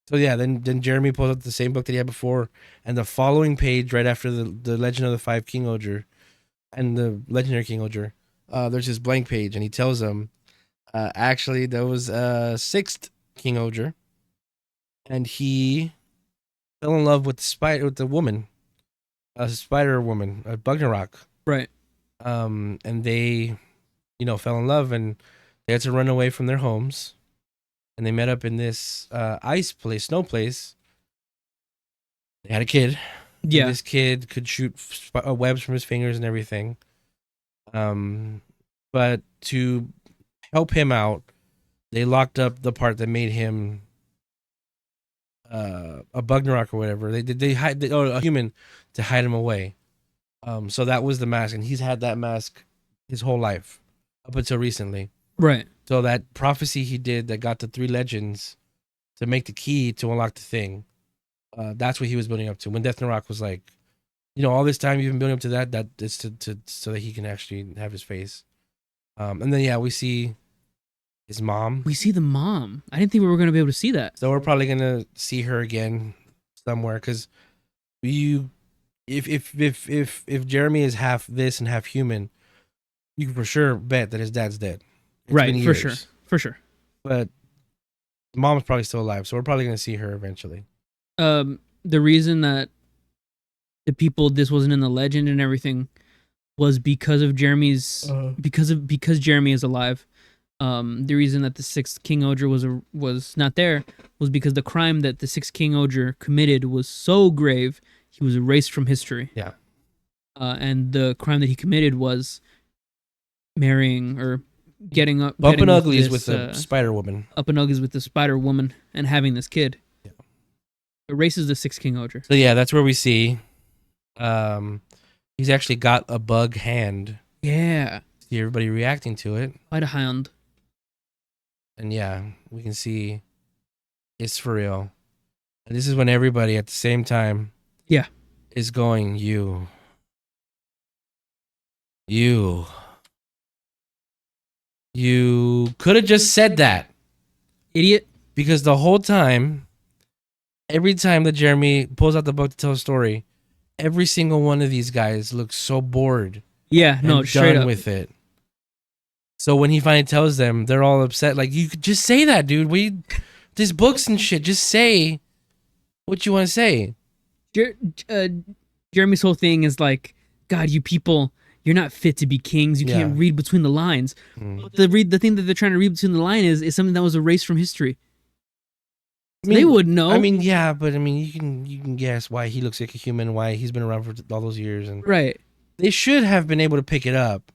So yeah, then Jeremy pulls out the same book that he had before, and the following page, right after the Legend of the Five King-Ohger and the Legendary King-Ohger, there's this blank page, and he tells them, actually, there was a sixth King-Ohger, and he fell in love with the woman, a spider woman, a Bugnarok. Right. And they, fell in love, and they had to run away from their homes, and they met up in this snow place. They had a kid. Yeah. And this kid could shoot webs from his fingers and everything. But to help him out, they locked up the part that made him a Bugnarok or whatever. They hide a human to hide him away. So that was the mask, and he's had that mask his whole life up until recently. Right. So that prophecy he did that got the 3 legends to make the key to unlock the thing, that's what he was building up to. When Death Rock was like, all this time you've been building up to that is to so that he can actually have his face. And then we see his mom. We see the mom. I didn't think we were going to be able to see that. So we're probably gonna see her again somewhere, because if Jeremy is half this and half human, you can for sure bet that his dad's dead. It's right, been for years. sure. But mom's probably still alive, so we're probably gonna see her eventually. The reason that this wasn't in the legend and everything was because of Jeremy's because Jeremy is alive. The reason that the 6th King-Ohger was not there was because the crime that the 6th King-Ohger committed was so grave, he was erased from history. Yeah. And the crime that he committed was marrying or getting up and uglies with the spider woman. Up and uglies with the spider woman and having this kid. Yeah. Erases the 6th King-Ohger. So yeah, that's where we see he's actually got a bug hand. Yeah. See everybody reacting to it. Quite a hound. And yeah, we can see it's for real. And this is when everybody at the same time is going, you could have just said that, idiot. Because the whole time, every time that Jeremy pulls out the book to tell a story, every single one of these guys looks so bored. Yeah, no, straight done up with it. So when he finally tells them, they're all upset. Like, you could just say that, dude. There's books and shit. Just say what you want to say. Jeremy's whole thing is like, God, you people, you're not fit to be kings. You can't read between the lines. The thing that they're trying to read between the lines is something that was erased from history. They would know. I mean, yeah, but I mean, you can guess why he looks like a human, why he's been around for all those years, and right. They should have been able to pick it up.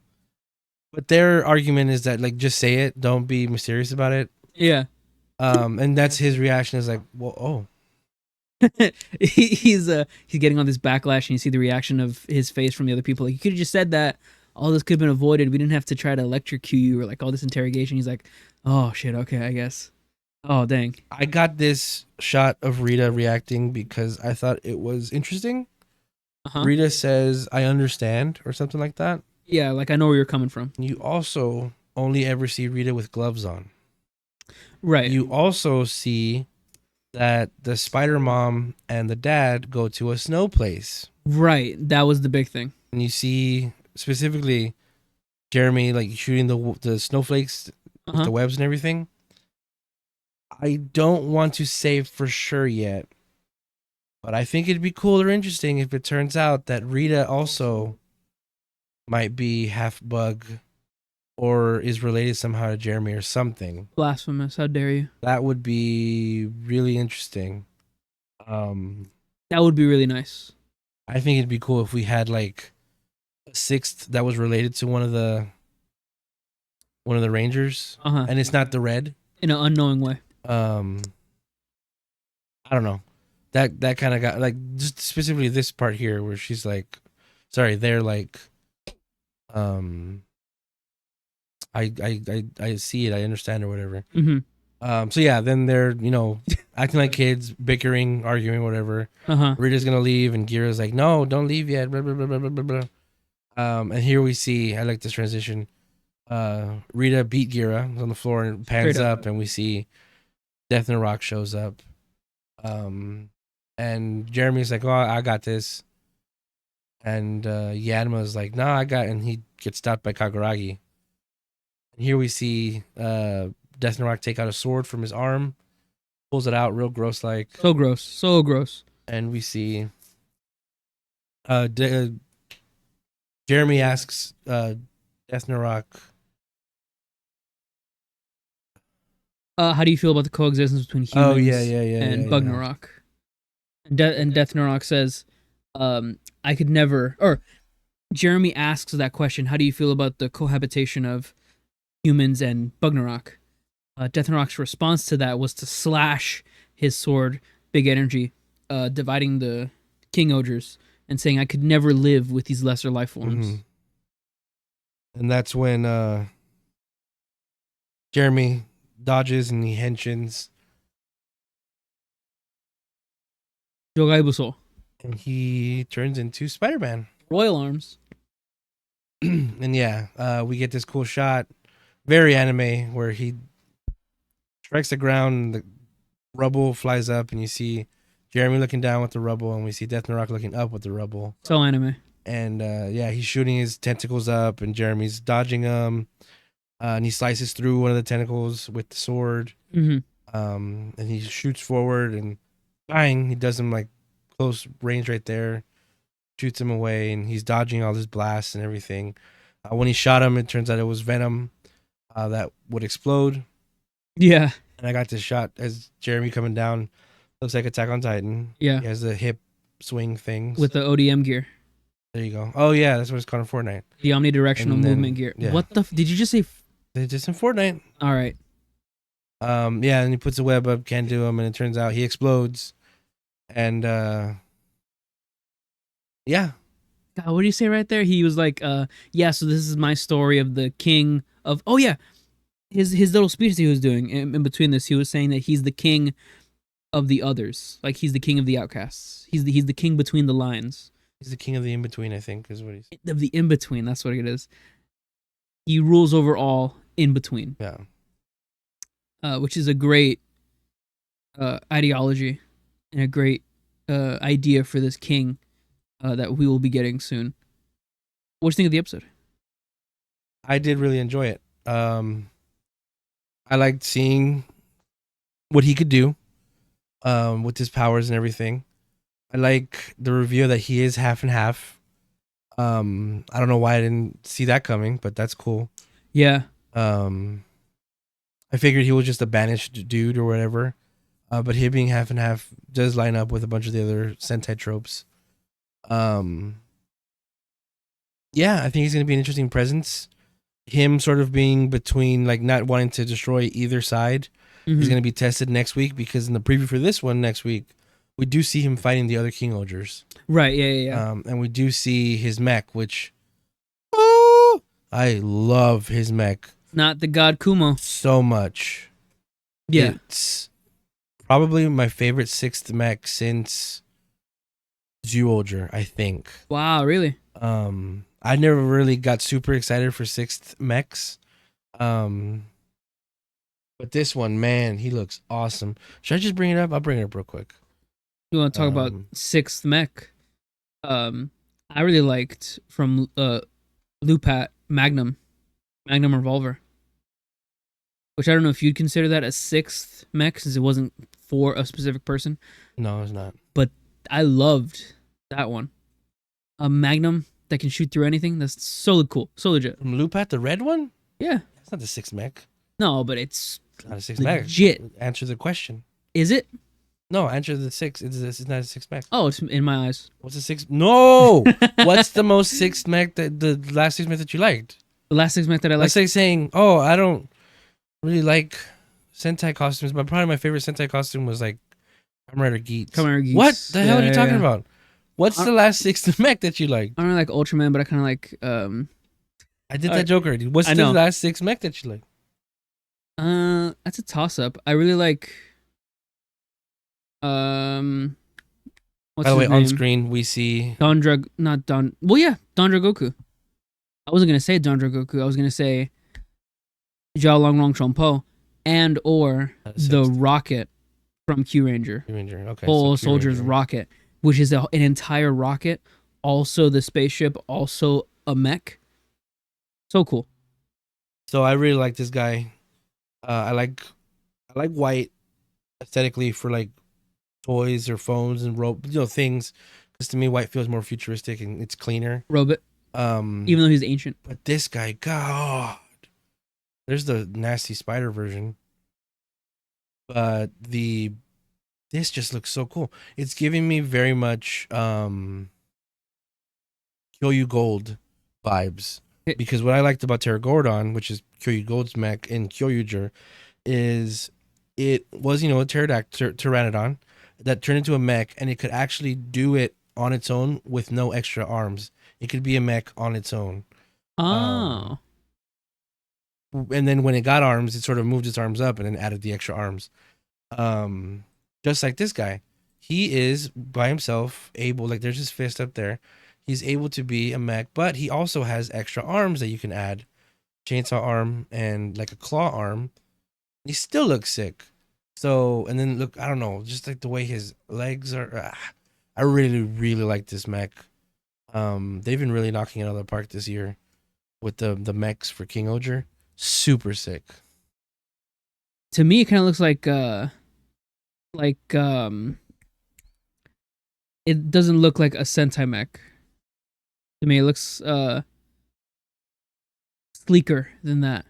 But their argument is that, like, just say it, don't be mysterious about it. Yeah. And that's his reaction is like, well, oh. he's getting all this backlash, and you see the reaction of his face from the other people. Like, you could have just said that. All this could have been avoided. We didn't have to try to electrocute you or like all this interrogation. He's like, oh shit, okay, I guess. Oh dang. I got this shot of Rita reacting because I thought it was interesting. Rita says, I understand, or something like that. Yeah, like I know where you're coming from. You also only ever see Rita with gloves on. Right. You also see that the spider mom and the dad go to a snow place. Right. That was the big thing. And you see specifically Jeremy like shooting the snowflakes with the webs and everything. I don't want to say for sure yet, but I think it'd be cool or interesting if it turns out that Rita also might be half bug or is related somehow to Jeremy or something. Blasphemous. How dare you? That would be really interesting. That would be really nice. I think it'd be cool if we had like a 6th that was related to one of the Rangers, and it's not the red. In an unknowing way. I don't know. That kind of got like just specifically this part here where she's like, sorry, they're like, I see it, I understand or whatever. So yeah, then they're acting like kids, bickering, arguing, whatever. Rita's gonna leave, and Gira's like, no, don't leave yet. Blah, blah, blah, blah, blah, blah. And here we see, I like this transition. Rita beat Gira on the floor and pans up, and we see Death in a Rock shows up. And Jeremy's like, "Oh, I got this," and Yanma's like, "Nah, I got," and he gets stopped by Kaguragi. And here we see Death Rock take out a sword from his arm, pulls it out, real gross like, So gross, so gross. and we see Jeremy asks Death Rock, How do you feel about the coexistence between humans "Oh yeah, and yeah. Bugnarok? And Death Narok says, I could never. Or Jeremy asks that question. How do you feel about the cohabitation of humans and Bugnarok? Death Narok's response to that was to slash his sword, Big Energy, dividing the King-Ohgers and saying, I could never live with these lesser life forms. Mm-hmm. And that's when Jeremy dodges and he henshins. Jogai Buso. And he turns into Spider-Man. Royal Arms. And yeah, we get this cool shot, very anime, where he strikes the ground and the rubble flies up and you see Jeremy looking down with the rubble and we see Death Rock looking up with the rubble. So anime. And yeah, he's shooting his tentacles up and Jeremy's dodging them. And he slices through one of the tentacles with the sword. Mm-hmm. And he shoots forward and bang, he does him like close range right there, shoots him away, and he's dodging all his blasts and everything. When he shot him, it turns out it was venom that would explode. Yeah. And I got this shot as Jeremy coming down. Looks like Attack on Titan. Yeah. He has the hip swing things. With the ODM gear. There you go. Oh, yeah, that's what it's called in Fortnite. The omnidirectional And then- movement gear. yeah. What the... Did you just say... They're just in Fortnite. All right. Yeah, and he puts a web up, can't do him, and it turns out he explodes. And yeah. God, what did you say right there? He was like, yeah, so this is my story of the king of... Oh, yeah. His little speech that he was doing in between this, he was saying that he's the king of the others. Like, he's the king of the outcasts. He's the king between the lines. He's the king of the in-between, I think, is what he's... Of the in-between, that's what it is. He rules over all in between. Yeah. Which is a great ideology and a great idea for this king that we will be getting soon. What do you think of the episode? I did really enjoy it. I liked seeing what he could do with his powers and everything. I like the reveal that he is half and half. I don't know why I didn't see that coming, but that's cool. Yeah. I figured he was just a banished dude or whatever. But him being half and half does line up with a bunch of the other Sentai tropes. Yeah, I think he's going to be an interesting presence. Him sort of being between, like, not wanting to destroy either side. Mm-hmm. He's going to be tested next week because in the preview for this one next week, we do see him fighting the other King-Ohgers. Right, yeah. And we do see his mech, which... Oh, I love his mech. Not the god Kumo. So much. Yeah. It's probably my favorite sixth mech since Zyuohger, I think. Wow, really? I never really got super excited for sixth mechs. But this one, man, he looks awesome. Should I just bring it up? I'll bring it up real quick. You want to talk about sixth mech? I really liked from Lupat Magnum Revolver. Which I don't know if you'd consider that a sixth mech since it wasn't for a specific person. No, it's not. But I loved that one. A Magnum that can shoot through anything. That's so cool. So legit. From Lupat, the red one? Yeah. That's not the sixth mech. No, but it's Not a sixth mech. legit. Answer the question. Is it? No, answer the six. It's not a sixth mech. Oh, it's in my eyes. What's the sixth? No! What's the most sixth mech that the last sixth mech that you liked? The last six mech that I Let's liked. say saying, oh, I don't really like Sentai costumes, but probably my favorite Sentai costume was like Kamen Geats. Kamen Geats. What the hell are you Yeah, talking yeah. about? What's the last sixth mech that you liked? I don't really like Ultraman, but I kind of like. I did that joke already. What's I the know. last sixth mech that you liked? That's a toss up. I really like. What's By the way, his on name? screen we see Not Don. Well, yeah, Dandra Goku. I wasn't gonna say Dandra Goku. I was gonna say Jiao Long Long Chompo and or Not a the sixth. rocket from Q Ranger. Q Ranger. Okay. Full Q Soldier's Ranger. rocket, which is an entire rocket, also the spaceship, also a mech. So cool. So I really like this guy. I like white aesthetically for like toys or phones and things. Because to me, white feels more futuristic and it's cleaner. Robot, even though he's ancient. But this guy, God, there's the nasty spider version. But this just looks so cool. It's giving me very much Kyoyu Gold vibes. Because what I liked about Terra Gordon, which is Kyoyu Gold's mech in Kyoryuger, is it was, a pteranodon that turned into a mech, and it could actually do it on its own with no extra arms. It could be a mech on its own. Oh. And then when it got arms, it sort of moved its arms up and then added the extra arms. Just like this guy. He is by himself able, like there's his fist up there. He's able to be a mech, but he also has extra arms that you can add. Chainsaw arm and like a claw arm. He still looks sick. So, and then look, I don't know, just like the way his legs are. I really, really like this mech. They've been really knocking it out of the park this year with the mechs for King-Ohger. Super sick. To me, it kind of looks like it doesn't look like a Sentai mech. To me, it looks sleeker than that.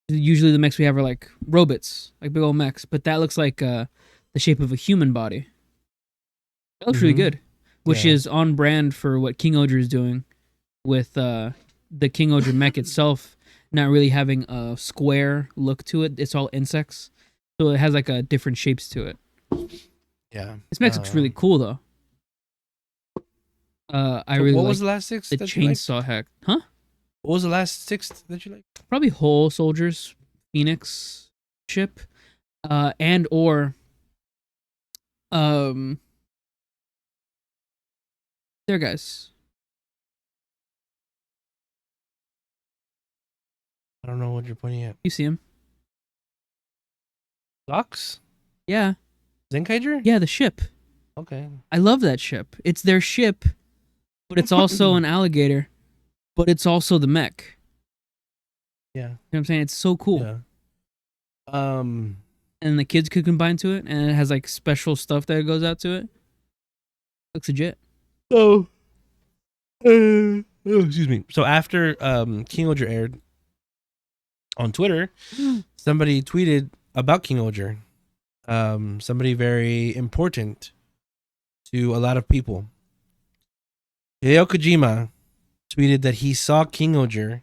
Usually the mechs we have are like robots, like big old mechs, but that looks like the shape of a human body. That looks really good, which is on brand for what King-Ohger is doing with the King-Ohger mech itself not really having a square look to it. It's all insects, so it has like a different shapes to it. Yeah. This mech looks really cool though. I really what like was the last six? the chainsaw hack, huh? What was the last six that you liked? Probably Whole Soldiers, Phoenix ship, and or there guys. I don't know what you're pointing at. You see him? Locks? Yeah. Zenkaiger? Yeah, the ship. Okay. I love that ship. It's their ship, but it's also an alligator, but it's also the mech. Yeah. You know what I'm saying? It's so cool. Yeah. And the kids could combine to it, and it has like special stuff that goes out to it. Looks legit. So, excuse me. So after King-Ohger aired on Twitter, somebody tweeted about King-Ohger. Somebody very important to a lot of people. Hideo Kojima tweeted that he saw King-Ohger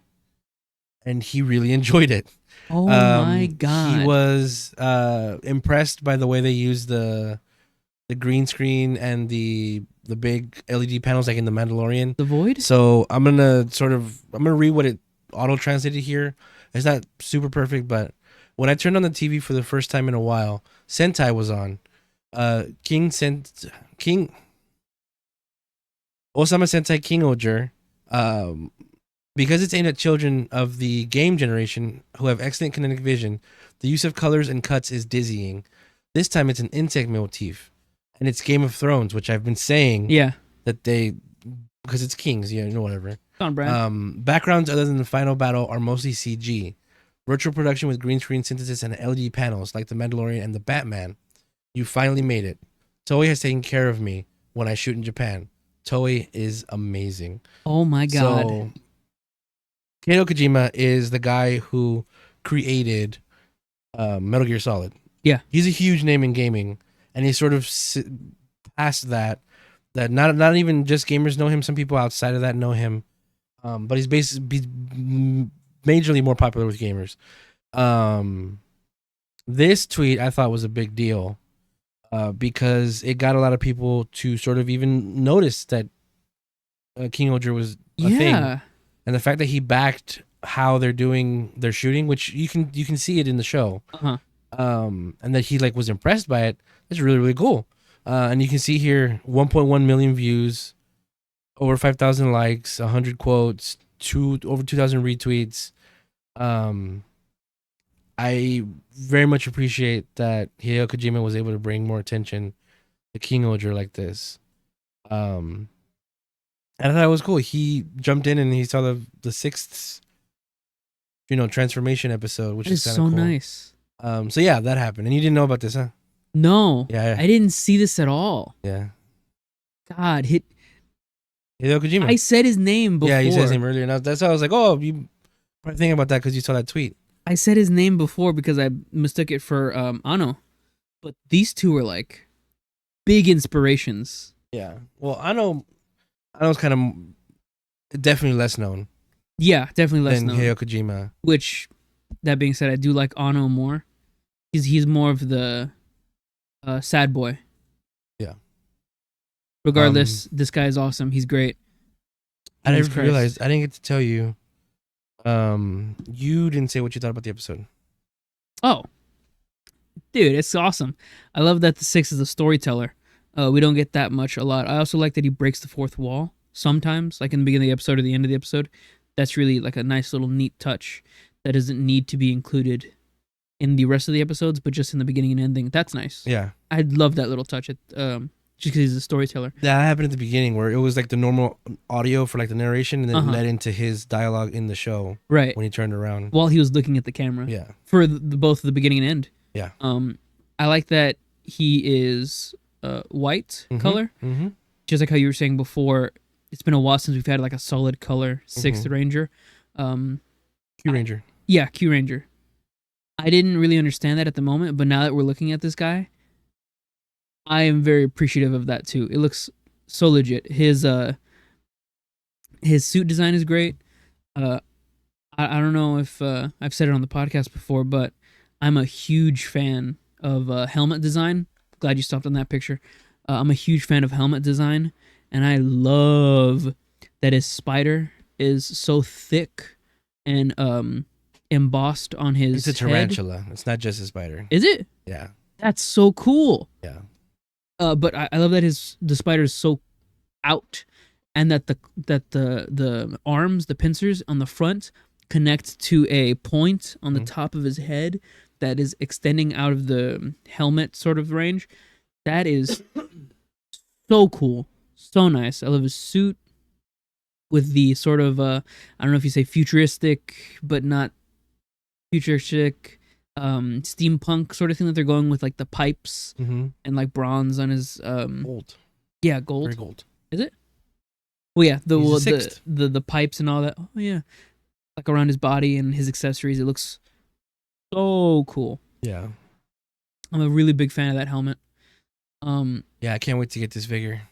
and he really enjoyed it. Oh my god! He was impressed by the way they used the green screen and the big LED panels like in The Mandalorian. The Void? So I'm gonna read what it auto translated here. It's not super perfect, but when I turned on the TV for the first time in a while, Sentai was on. King Osama Sentai King-Ohger, because it's aimed at children of the game generation who have excellent kinetic vision, the use of colors and cuts is dizzying. This time it's an insect motif, and it's Game of Thrones, which I've been saying that because it's kings, whatever. It's on brand. Backgrounds other than the final battle are mostly CG. Virtual production with green screen synthesis and LED panels like The Mandalorian and The Batman. You finally made it. Toei has taken care of me when I shoot in Japan. Toei is amazing. Oh my god. So, Hideo Kojima is the guy who created Metal Gear Solid. Yeah. He's a huge name in gaming, and he's sort of past that not even just gamers know him. Some people outside of that know him. But he's majorly more popular with gamers. This tweet I thought was a big deal because it got a lot of people to sort of even notice that King-Ohger was a thing, and the fact that he backed how they're doing their shooting, which you can see it in the show, and that he like was impressed by it. It's really, really cool. And you can see here 1.1 million views, over 5,000 likes, 100 quotes, over 2,000 retweets. I very much appreciate that Hideo Kojima was able to bring more attention to King-Ohger like this. And I thought it was cool. He jumped in and he saw the sixth, transformation episode, which That is is kind so of cool. nice. So yeah, that happened, and you didn't know about this, huh? No, Yeah. I didn't see this at all. Yeah. God, Hideo Kojima. I said his name before. Yeah, you said his name earlier, and that's why I was like, oh, you probably thinking about that because you saw that tweet. I said his name before because I mistook it for Ano, but these two were like big inspirations. Yeah. Well, Ano's kind of definitely less known. Yeah, definitely less than known. Hideo Kojima. Which, that being said, I do like Ano more. He's more of the sad boy. Yeah. Regardless, this guy is awesome. He's great. I Jesus didn't Christ. realize. I didn't get to tell you. You didn't say what you thought about the episode. Oh, dude, it's awesome. I love that the six is a storyteller. We don't get that much a lot. I also like that he breaks the fourth wall sometimes, like in the beginning of the episode or the end of the episode. That's really like a nice little neat touch that doesn't need to be included in the rest of the episodes, but just in the beginning and ending. That's nice. Yeah. I love that little touch. Just because he's a storyteller. That happened at the beginning where it was like the normal audio for like the narration, and then it led into his dialogue in the show. Right. When he turned around. While he was looking at the camera. Yeah. For both the beginning and end. Yeah. I like that he is white color. Mm-hmm. Just like how you were saying before, it's been a while since we've had like a solid color sixth Ranger. Q Ranger. Yeah, Q Ranger. I didn't really understand that at the moment, but now that we're looking at this guy, I am very appreciative of that too. It looks so legit. His suit design is great. I don't know if I've said it on the podcast before, but I'm a huge fan of helmet design. Glad you stopped on that picture. I'm a huge fan of helmet design, and I love that his spider is so thick and embossed on his It's a head. tarantula. It's not just a spider. Is it? Yeah. That's so cool. Yeah. But I love that the spider is so out, and that the arms, the pincers on the front connect to a point on the top of his head that is extending out of the helmet sort of range. That is so cool, so nice. I love his suit with the sort of I don't know if you say futuristic, but not futuristic. Steampunk sort of thing that they're going with, like the pipes and like bronze on his gold. Yeah, gold. Very gold. Is it? Well, yeah, He's the pipes and all that. Oh yeah, like around his body and his accessories. It looks so cool. Yeah. I'm a really big fan of that helmet. Yeah, I can't wait to get this figure.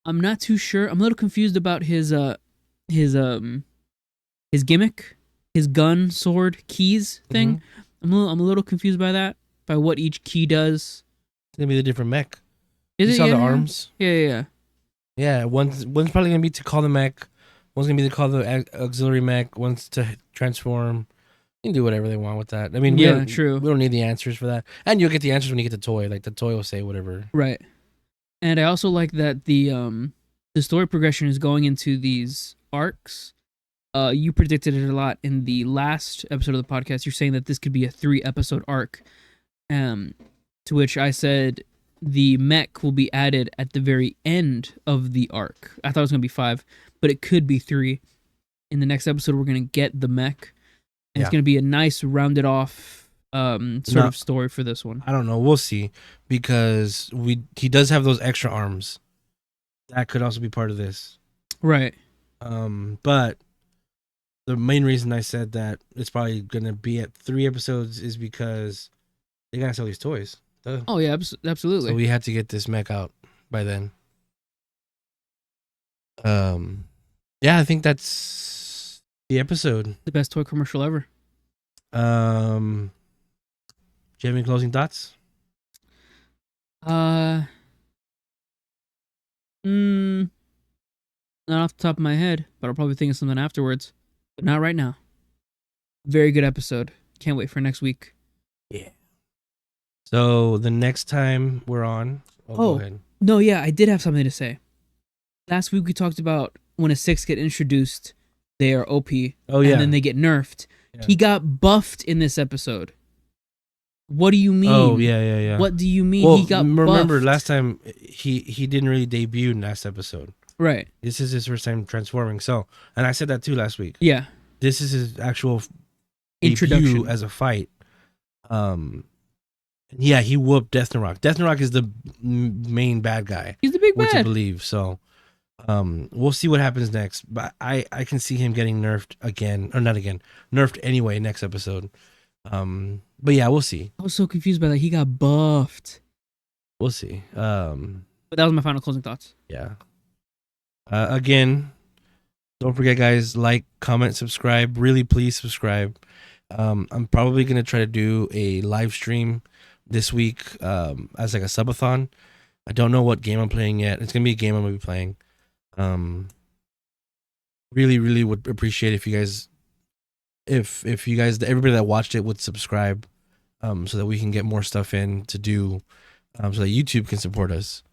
I'm not too sure. I'm a little confused about his gimmick, his gun, sword, keys thing. I'm a little confused by that, by what each key does. It's gonna be the different mech. Is you it saw yeah, the yeah. arms? Yeah. Yeah, one's probably gonna be to call the mech. One's gonna be to call the auxiliary mech. One's to transform. You can do whatever they want with that. I mean, true. We don't need the answers for that, and you'll get the answers when you get the toy. Like the toy will say whatever. Right. And I also like that the story progression is going into these arcs. You predicted it a lot in the last episode of the podcast. You're saying that this could be a 3-episode arc. To which I said the mech will be added at the very end of the arc. I thought it was going to be 5, but it could be 3. In the next episode, we're going to get the mech. And it's going to be a nice rounded off sort of story for this one. I don't know. We'll see, because he does have those extra arms. That could also be part of this. Right. But the main reason I said that it's probably going to be at 3 episodes is because they got to sell these toys. Duh. Oh, yeah, absolutely. So we had to get this mech out by then. Yeah, I think that's the episode. The best toy commercial ever. Do you have any closing thoughts? Not off the top of my head, but I'll probably think of something afterwards. But not right now. Very good episode. Can't wait for next week. Yeah. So the next time we're on... go ahead. No, yeah, I did have something to say. Last week we talked about when a 6 get introduced, they are OP. Oh, yeah. And then they get nerfed. Yeah. He got buffed in this episode. What do you mean? Oh yeah. What do you mean? Well, He got remember buffed. last time he didn't really debut in last episode. Right. This is his first time transforming. So, and I said that too last week. Yeah. This is his actual Introduction debut as a fight. Yeah, he whooped Death Rock is the main bad guy, He's the big which I bad. believe. So, we'll see what happens next. But I can see him getting nerfed again, or not again, nerfed anyway next episode. But yeah, we'll see. I was so confused by that. He got buffed. We'll see. But that was my final closing thoughts. Yeah. Again, don't forget, guys, like, comment, subscribe. Really, please subscribe. I'm probably gonna try to do a live stream this week as like a subathon. I don't know what game I'm playing yet. It's gonna be a game I'm gonna be playing. Really would appreciate if you guys, if you guys, everybody that watched it would subscribe, so that we can get more stuff in to do, so that YouTube can support us.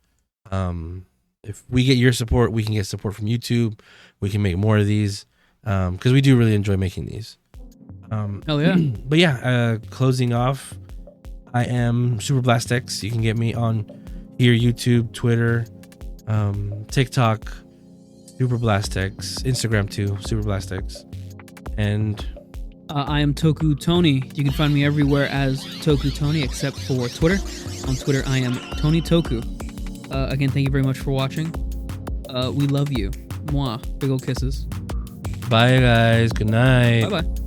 If we get your support, we can get support from YouTube. We can make more of these, because we do really enjoy making these. Hell yeah. But yeah, closing off, I am Super Blast X. You can get me on here, YouTube, Twitter, TikTok, Super Blast X, Instagram too, Super Blast X, and I am Toku Tony. You can find me everywhere as Toku Tony except for Twitter. On Twitter, I am Tony Toku. Again, thank you very much for watching. We love you. Mwah. Big ol' kisses. bye guys. Good night. Bye bye.